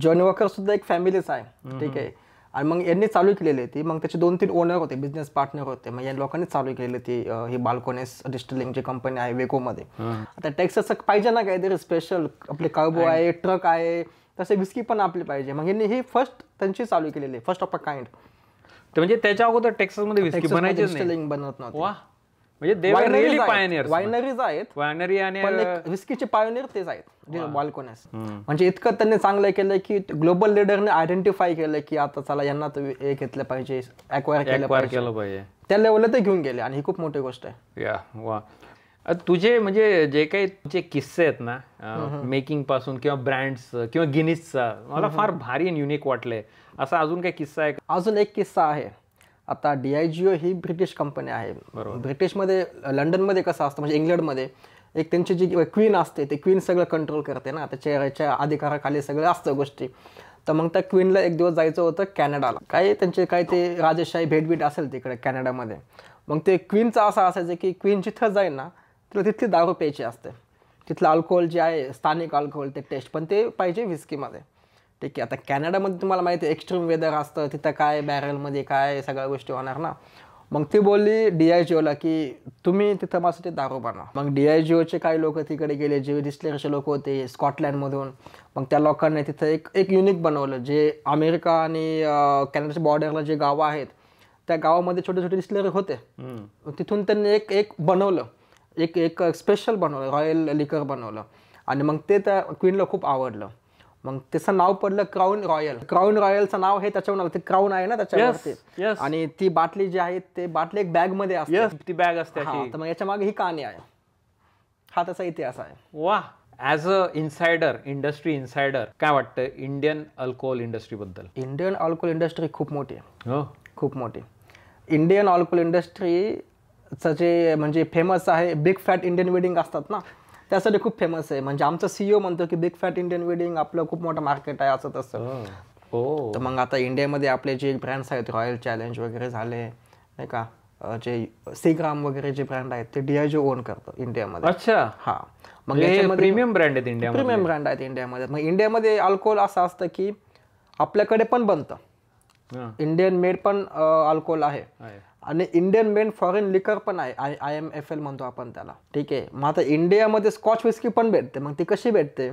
जॉनी वॉकर सुद्धा एक फॅमिलीच आहे, ठीक आहे. आणि मग यांनी चालू केलेली होती, मग त्याचे 2-3 ओनर होते, बिझनेस पार्टनर होते. मग या लोकांनी चालू केली होती ही बाल्कोनेस डिस्टिलिंगची कंपनी आहे वेकोमध्ये. आता टेक्सासचं पाहिजे ना काहीतरी स्पेशल, आपले कार्बो आहे, ट्रक आहे, तसे विस्की पण आपली पाहिजे. मग यांनी ही फर्स्ट त्यांची चालू केलेली, फर्स्ट ऑफ अ काइंड. म्हणजे त्याच्या अगोदर टेक्सासमध्ये विस्की बनायची डिस्टिलिंग बनवत नव्हती. म्हणजे वायनरीज आहेत, वायनरी आणि विस्कीचे पायोनियर तेच आहेत बाल्कोनेस. म्हणजे इतकं त्यांनी चांगलं केलं की ग्लोबल लीडरने आयडेंटिफाय केलं की आता चला यांना हे घेतलं पाहिजे, ॲक्वायर केलं पाहिजे, त्या लेवलला ते घेऊन गेले. आणि ही खूप मोठी गोष्ट आहे. या वा. तुझे म्हणजे जे काही तुझे किस्से आहेत ना, मेकिंग पासून किंवा ब्रँड्स किंवा गिनीजचा, मला फार भारी आणि युनिक वाटलंय. असा अजून काही किस्सा आहे? अजून एक किस्सा आहे. आता DIGO ही ब्रिटिश कंपनी आहे. ब्रिटिशमध्ये, लंडनमध्ये कसं असतं, म्हणजे इंग्लंडमध्ये एक त्यांची जी क्वीन असते, ते क्वीन सगळं कंट्रोल करते ना, त्याच्या अधिकाराखाली सगळं असतं गोष्टी. तर मग त्या क्वीनला एक दिवस जायचं होतं कॅनडाला, काय त्यांचे काय ते राजेशाही भेटबीट असेल तिकडे कॅनडामध्ये. मग ते क्वीनचं असं असायचं की क्वीन जिथं जाईल ना तिला तिथली दारू प्यायची असते, तिथलं अल्कोहोल जे आहे स्थानिक अल्कोहोल ते टेस्ट, पण ते पाहिजे विस्कीमध्ये, ठीक आहे. आता कॅनडामध्ये तुम्हाला माहिती आहे एक्स्ट्रीम वेदर असतं, तिथं काय बॅरलमध्ये काय सगळ्या गोष्टी होणार ना. मग ती बोलली DIGOला की तुम्ही तिथं माझ्यासाठी दारू बनवा. मग DIGOचे काही लोक तिकडे गेले, जे डिस्टिलरीचे लोक होते स्कॉटलँडमधून. मग त्या लोकांनी तिथं एक युनिक बनवलं, जे अमेरिका आणि कॅनडाच्या बॉर्डरला जे गावं आहेत त्या गावामध्ये छोटे छोटे डिस्टिलरी होते. तिथून त्यांनी एक बनवलं, एक स्पेशल बनवलं, रॉयल लिकर बनवलं. आणि मग ते त्या क्वीनला खूप आवडलं. मग त्याचं नाव पडलं क्राऊन रॉयल. क्राऊन रॉयलचं नाव हे त्याच्यावर आलं, ते क्राऊन आहे ना त्याच्यावरती. आणि ती बाटली जी आहे ते बाटली एक बॅग मध्ये असते, ती बॅग असते. तर मग याच्या मागे ही कहाणी आहे, हा त्याचा इतिहास आहे. वा. As a insider, industry insider, काय वाटतं इंडियन अल्कोहोल इंडस्ट्री बद्दल? इंडियन अल्कोहोल इंडस्ट्री खूप मोठी आहे. खूप मोठी. इंडियन अल्कोहोल इंडस्ट्रीचं जे म्हणजे फेमस आहे, बिग फॅट इंडियन वेडिंग असतात ना, त्यासाठी खूप फेमस आहे. म्हणजे आमचा CEO म्हणतो की बिग फॅट इंडियन वेडिंग आपलं खूप मोठं मार्केट आहे, असं तसं. हो. तर मग आता इंडियामध्ये आपले जे ब्रँड्स आहेत, रॉयल चॅलेंज वगैरे झाले नाही का, जे सीग्राम वगैरे जे ब्रँड आहेत ते DIGO ओन करतं इंडियामध्ये. अच्छा. हा, मग प्रीमियम ब्रँड आहेत इंडिया. प्रीमियम ब्रँड आहेत इंडियामध्ये. मग इंडियामध्ये अल्कोहोल असं असतं की आपल्याकडे पण बनतं, इंडियन मेड पण अल्कोहोल आहे आणि इंडियन मेड फॉरेन लिकर पण आहे, IMFL म्हणतो आपण त्याला. ठीक आहे. मग आता इंडियामध्ये स्कॉच विस्की पण भेटते. मग ती कशी भेटते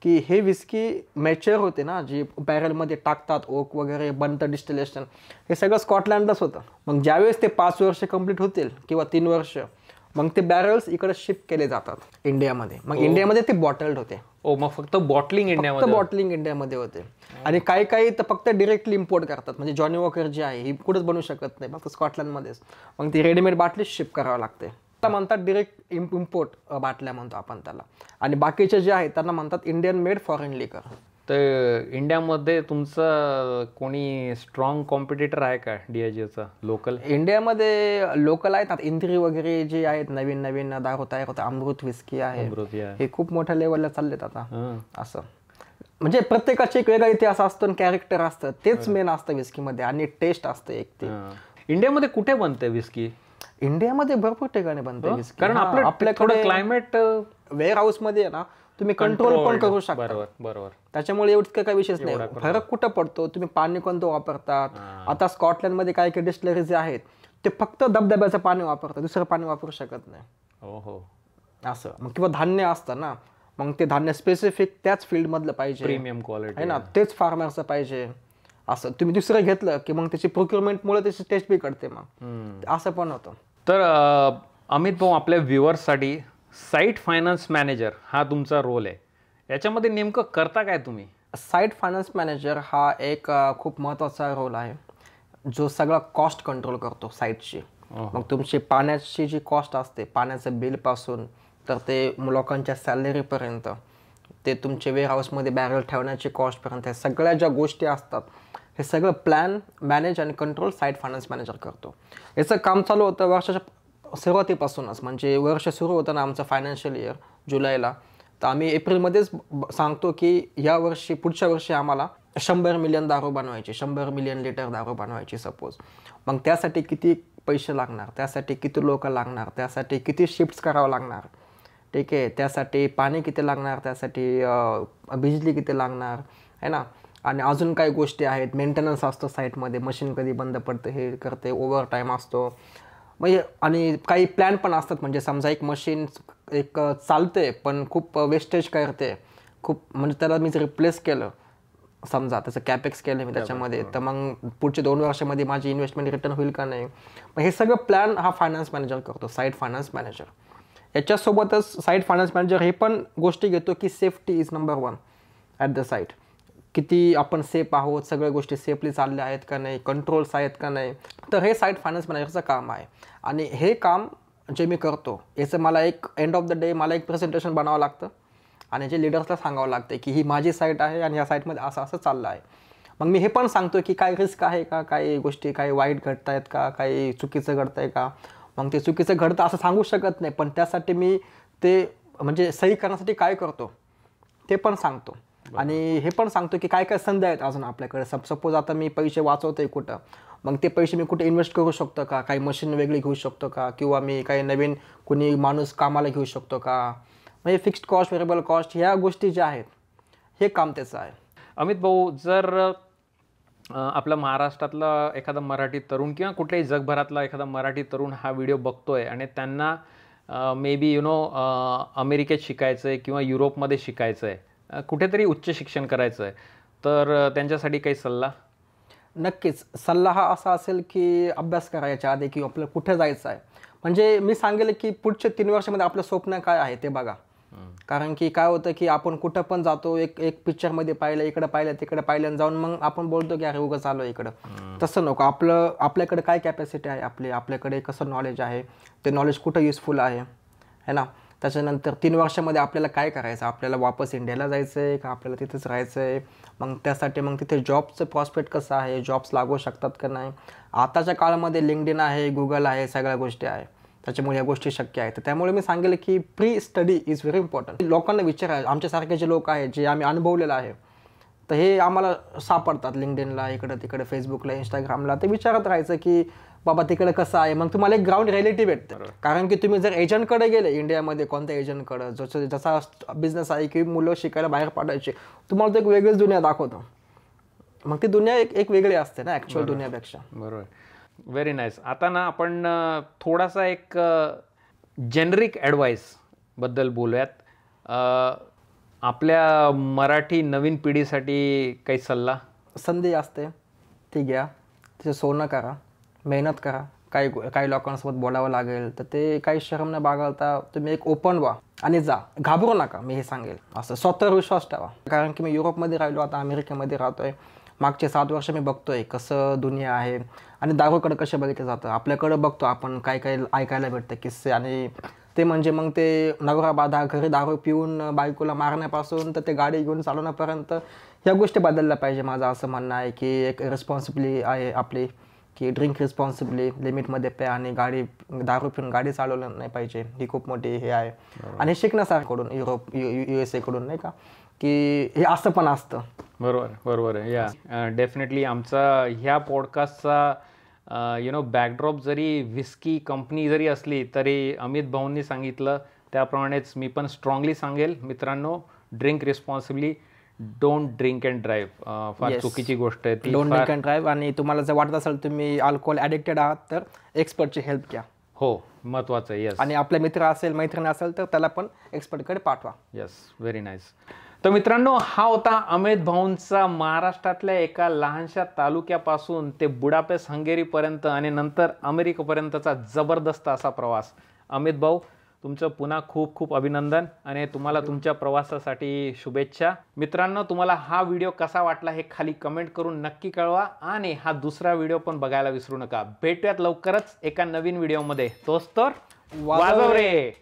की हे विस्की मॅच्युअर होते ना, जी बॅरलमध्ये टाकतात, ओक वगैरे बनतं, डिस्टिलेशन, हे सगळं स्कॉटलँडच होतं. मग ज्यावेळेस ते 5 वर्ष कंप्लीट होतील किंवा 3 वर्ष, मग ते बॅरल्स इकडे शिफ्ट केले जातात इंडियामध्ये. मग इंडियामध्ये ते बॉटल्ड होते. मग फक्त बॉटलिंग इंडियामध्ये, बॉटलिंग इंडियामध्ये होते. आणि काही काही तर फक्त डिरेक्टली इम्पोर्ट करतात. म्हणजे जॉनी वॉकर जी आहे ही कुठेच बनवू शकत नाही, फक्त स्कॉटलँडमध्येच. मग ती रेडीमेड बाटली शिप करावं लागते. त्याला म्हणतात डिरेक्ट इम्पोर्ट बाटल्या म्हणतो आपण त्याला. आणि बाकीचे जे आहेत त्यांना म्हणतात इंडियन मेड फॉरेन लिकर. तर इंडियामध्ये तुमचं कोणी स्ट्रॉंग कॉम्पिटिटर आहे का DIGOचा लोकल? इंडियामध्ये लोकल आहेत, इंद्री वगैरे जे आहेत, नवीन नवीन दारू तयार होतं, अमृत विस्की आहे, हे खूप मोठ्या लेवलला चाललेत आता. असं म्हणजे प्रत्येकाचे एक वेगळा इतिहास असतो आणि कॅरेक्टर असतं, तेच मेन असतं विस्कीमध्ये. आणि टेस्ट असतं एक ते. इंडियामध्ये कुठे बनते विस्की? इंडियामध्ये भरपूर ठिकाणी बनते विस्की. कारण आपल्याकडे क्लायमेट वेअर हाऊस मध्ये आहे ना, तुम्ही कंट्रोल पण करू शकता. बरोबर. त्याच्यामुळे एवढं काही विशेष नाही. फरक कुठं पडतो, तुम्ही पाणी कोणतं वापरतात. आता स्कॉटलँडमध्ये काही काही डिस्टिलरीज आहेत ते फक्त धबधब्याचं पाणी वापरतात, दुसरं पाणी वापरू शकत नाही. हो. असं. मग किंवा धान्य असतं ना, मग ते धान्य स्पेसिफिक त्याच फील्ड मधलं पाहिजे, प्रीमियम क्वालिटी आहे ना, तेच फार्मरचं पाहिजे. असं तुम्ही दुसरं घेतलं की मग त्याची प्रोक्युरमेंटमुळे त्याची टेस्ट बिघडते. मग असं पण होतं. तर अमित भाऊ, आपल्या व्ह्युअर्ससाठी साईट फायनान्स मॅनेजर हा तुमचा रोल आहे, याच्यामध्ये नेमकं करता काय तुम्ही? साईट फायनान्स मॅनेजर हा एक खूप महत्त्वाचा रोल आहे, जो सगळा कॉस्ट कंट्रोल करतो साईटची. मग तुमची पाण्याची जी कॉस्ट असते, पाण्याचं बिलपासून तर ते लोकांच्या सॅलरीपर्यंत, ते तुमचे वेअरहाऊसमध्ये बॅरल ठेवण्याची कॉस्टपर्यंत, ह्या सगळ्या ज्या गोष्टी असतात हे सगळं प्लॅन, मॅनेज आणि कंट्रोल साईट फायनान्स मॅनेजर करतो. याचं काम चालू होतं वर्षाच्या सुरुवातीपासूनच. म्हणजे वर्ष सुरू होतं ना आमचं फायनान्शियल इयर जुलैला, तर आम्ही एप्रिलमध्येच सांगतो की या वर्षी, पुढच्या वर्षी आम्हाला 100 मिलियन दारू बनवायची, 100 मिलियन लिटर दारू बनवायची सपोज. मग त्यासाठी किती पैसे लागणार, त्यासाठी किती लोक लागणार, त्यासाठी किती शिफ्ट्स करावं लागणार, ठीक आहे, त्यासाठी पाणी किती लागणार, त्यासाठी बिजली किती लागणार, आहे ना. आणि अजून काही गोष्टी आहेत, मेंटेनन्स असतो साईटमध्ये, मशीन कधी बंद पडतं हे करते, ओव्हर टाईम असतो. म्हणजे आणि काही प्लॅन पण असतात. म्हणजे समजा एक मशीन एक चालते पण खूप वेस्टेज करते खूप, म्हणजे त्याला मी रिप्लेस केलं, समजा त्याचं कॅपेक्स केलं मी त्याच्यामध्ये, तर मग पुढच्या 2 वर्षामध्ये माझी इन्व्हेस्टमेंट रिटर्न होईल का नाही. मग हे सगळं प्लॅन हा फायनान्स मॅनेजर करतो, साईट फायनान्स मॅनेजर. याच्यासोबतच साईट फायनान्स मॅनेजर हे पण गोष्टी घेतो की safety is number 1 at the site. किती आपण सेफ आहोत, सगळ्या गोष्टी सेफली चालल्या आहेत का नाही, कंट्रोल्स आहेत का नाही. तर हे साईट फायनान्स मॅनेजरचं काम आहे. आणि हे काम जे मी करतो याचं मला एक एंड ऑफ द डे मला एक प्रेझेंटेशन बनावं लागतं आणि जे लिडर्सला सांगावं लागतं की ही माझी साईट आहे आणि या साईटमध्ये असं असं चाललं आहे. मग मी हे पण सांगतो की काय रिस्क आहे का, काही गोष्टी काही वाईट घडत आहेत का, काही चुकीचं घडतं आहे का. मग ते चुकीचं घडतं असं सांगू शकत नाही, पण त्यासाठी मी ते म्हणजे सही करण्यासाठी काय करतो ते पण सांगतो. आणि हे पण सांगतो की काय काय संधी आहेत अजून आपल्याकडे. सपोज आता मी पैसे वाचवतोय कुठं, मग ते पैसे मी कुठे इन्व्हेस्ट करू शकतो का, काही मशीन वेगळी घेऊ शकतो का, किंवा मी काही नवीन कुणी माणूस कामाला घेऊ शकतो का. म्हणजे फिक्स्ड कॉस्ट, व्हेरिएबल कॉस्ट, ह्या गोष्टी ज्या आहेत हे काम त्याचं आहे. अमित भाऊ, जर आपल्या महाराष्ट्रातला एखादा मराठी तरुण किंवा कुठल्याही जगभरातला एखादा मराठी तरुण हा व्हिडिओ बघतोय आणि त्यांना मे बी अमेरिकेत शिकायचं आहे किंवा युरोपमध्ये शिकायचं आहे, कुठेतरी उच्च शिक्षण करायचं आहे, तर त्यांच्यासाठी काही सल्ला? नक्कीच सल्ला हा असा असेल की अभ्यास करायच्या आधी की आपल्याला कुठे जायचं आहे. म्हणजे मी सांगेल की पुढच्या 3 वर्षामध्ये आपलं स्वप्न काय आहे ते बघा. कारण की काय होतं की आपण कुठं पण जातो, एक पिक्चरमध्ये पाहिलं, इकडं पाहिलं, तिकडे पाहिलं आणि जाऊन मग आपण बोलतो की अरे उगाच चालू इकडं. तसं नको. आपल्याकडे काय कॅपॅसिटी आहे, आपल्याकडे कसं नॉलेज आहे, ते नॉलेज कुठं युजफुल आहे ना. त्याच्यानंतर 3 वर्षामध्ये आपल्याला काय करायचं, आपल्याला वापस इंडियाला जायचं आहे का आपल्याला तिथेच राहायचं आहे. मग त्यासाठी मग तिथे जॉबचं प्रॉस्पेक्ट कसं आहे, जॉब्स लागू शकतात का नाही, आताच्या काळामध्ये लिंक्डइन आहे, गुगल आहे, सगळ्या गोष्टी आहे, त्याच्यामुळे या गोष्टी शक्य आहेत. तर त्यामुळे मी सांगेल की pre study is very important. लोकांना विचारा, आमच्यासारखे जे लोक आहेत जे आम्ही अनुभवलेलं आहे, तर हे आम्हाला सापडतात लिंक्डइनला, इकडं तिकडे फेसबुकला, इंस्टाग्रामला. ते विचारत राहायचं की बाबा तिकडे कसं आहे. मग तुम्हाला एक ग्राउंड रिॲलिटी भेटते. कारण की तुम्ही जर एजंटकडे गेले इंडियामध्ये, कोणत्या एजंटकडं, जसा बिझनेस आहे की मुलं शिकायला बाहेर पाडायचे, तुम्हाला तो एक वेगळीच दुनिया दाखवतो. मग ती दुनिया एक वेगळी असते ना ॲक्च्युअल दुनियापेक्षा. बरोबर, व्हेरी नाईस. आता ना आपण थोडासा एक जेनरिक ॲडवाईस बद्दल बोलूयात. आपल्या मराठी नवीन पिढीसाठी काही सल्ला? संधी असते ती घ्या, तिचं सोनं करा, मेहनत करा. काही लोकांसोबत बोलावं लागेल तर ते काही शरम न बाळगता तुम्ही एक ओपन व्हा आणि जा, घाबरू नका. मी हे सांगेल असं, स्वतःवर विश्वास ठेवा. कारण की मी युरोपमध्ये राहिलो, आता अमेरिकेमध्ये राहतोय. मागचे 7 वर्ष मी बघतोय कसं दुनिया आहे आणि दारूकडे कसं बघितलं जातं. आपल्याकडं बघतो आपण काय ऐकायला भेटतं किस्से, आणि ते म्हणजे मग ते नवरा बाधा, घरी दारू पिऊन बायकोला मारण्यापासून तर ते गाडी घेऊन चालवण्यापर्यंत ह्या गोष्टी बदलल्या पाहिजे. माझं असं म्हणणं आहे की एक रिस्पॉन्सिबिलिटी आहे आपली की ड्रिंक रिस्पॉन्सिबली, लिमिटमध्ये प्या, आणि दारू पिऊन गाडी चालवलं नाही पाहिजे. ही खूप मोठी हे आहे. आणि शिकण्यासारखं युरोप USA कडून, नाही का, की हे असं पण असतं. बरोबर आहे. या डेफिनेटली आमचा ह्या पॉडकास्टचा बॅकड्रॉप जरी विस्की कंपनी जरी असली तरी अमित भाऊंनी सांगितलं त्याप्रमाणेच मी पण स्ट्रॉंगली सांगेल, मित्रांनो, drink responsibly, don't drink and drive. फार चुकीची गोष्ट आहे ती. Don't drink and drive. आणि तुम्हाला जर वाटत असेल तुम्ही अल्कोहोल ॲडिक्टेड आहात तर एक्सपर्टची हेल्प घ्या. हो, महत्त्वाचं आहे. येस. आणि आपले मित्र असेल, मैत्रीण असेल तर त्याला पण एक्सपर्टकडे पाठवा. Yes, very nice. तर मित्रांनो, हा होता अमित भाऊंचा महाराष्ट्रातल्या एका लहानशा तालुक्यापासून ते बुडापेस्ट हंगेरीपर्यंत आणि नंतर अमेरिकेपर्यंतचा जबरदस्त असा प्रवास. अमित भाऊ, तुमचं पुन्हा खूप खूप अभिनंदन आणि तुम्हाला तुमच्या प्रवासासाठी शुभेच्छा. मित्रांनो, तुम्हाला हा व्हिडिओ कसा वाटला हे खाली कमेंट करून नक्की कळवा आणि हा दुसरा व्हिडिओ पण बघायला विसरू नका. भेटूयात लवकरच एका नवीन व्हिडिओमध्ये. तोच तर वाजव रे.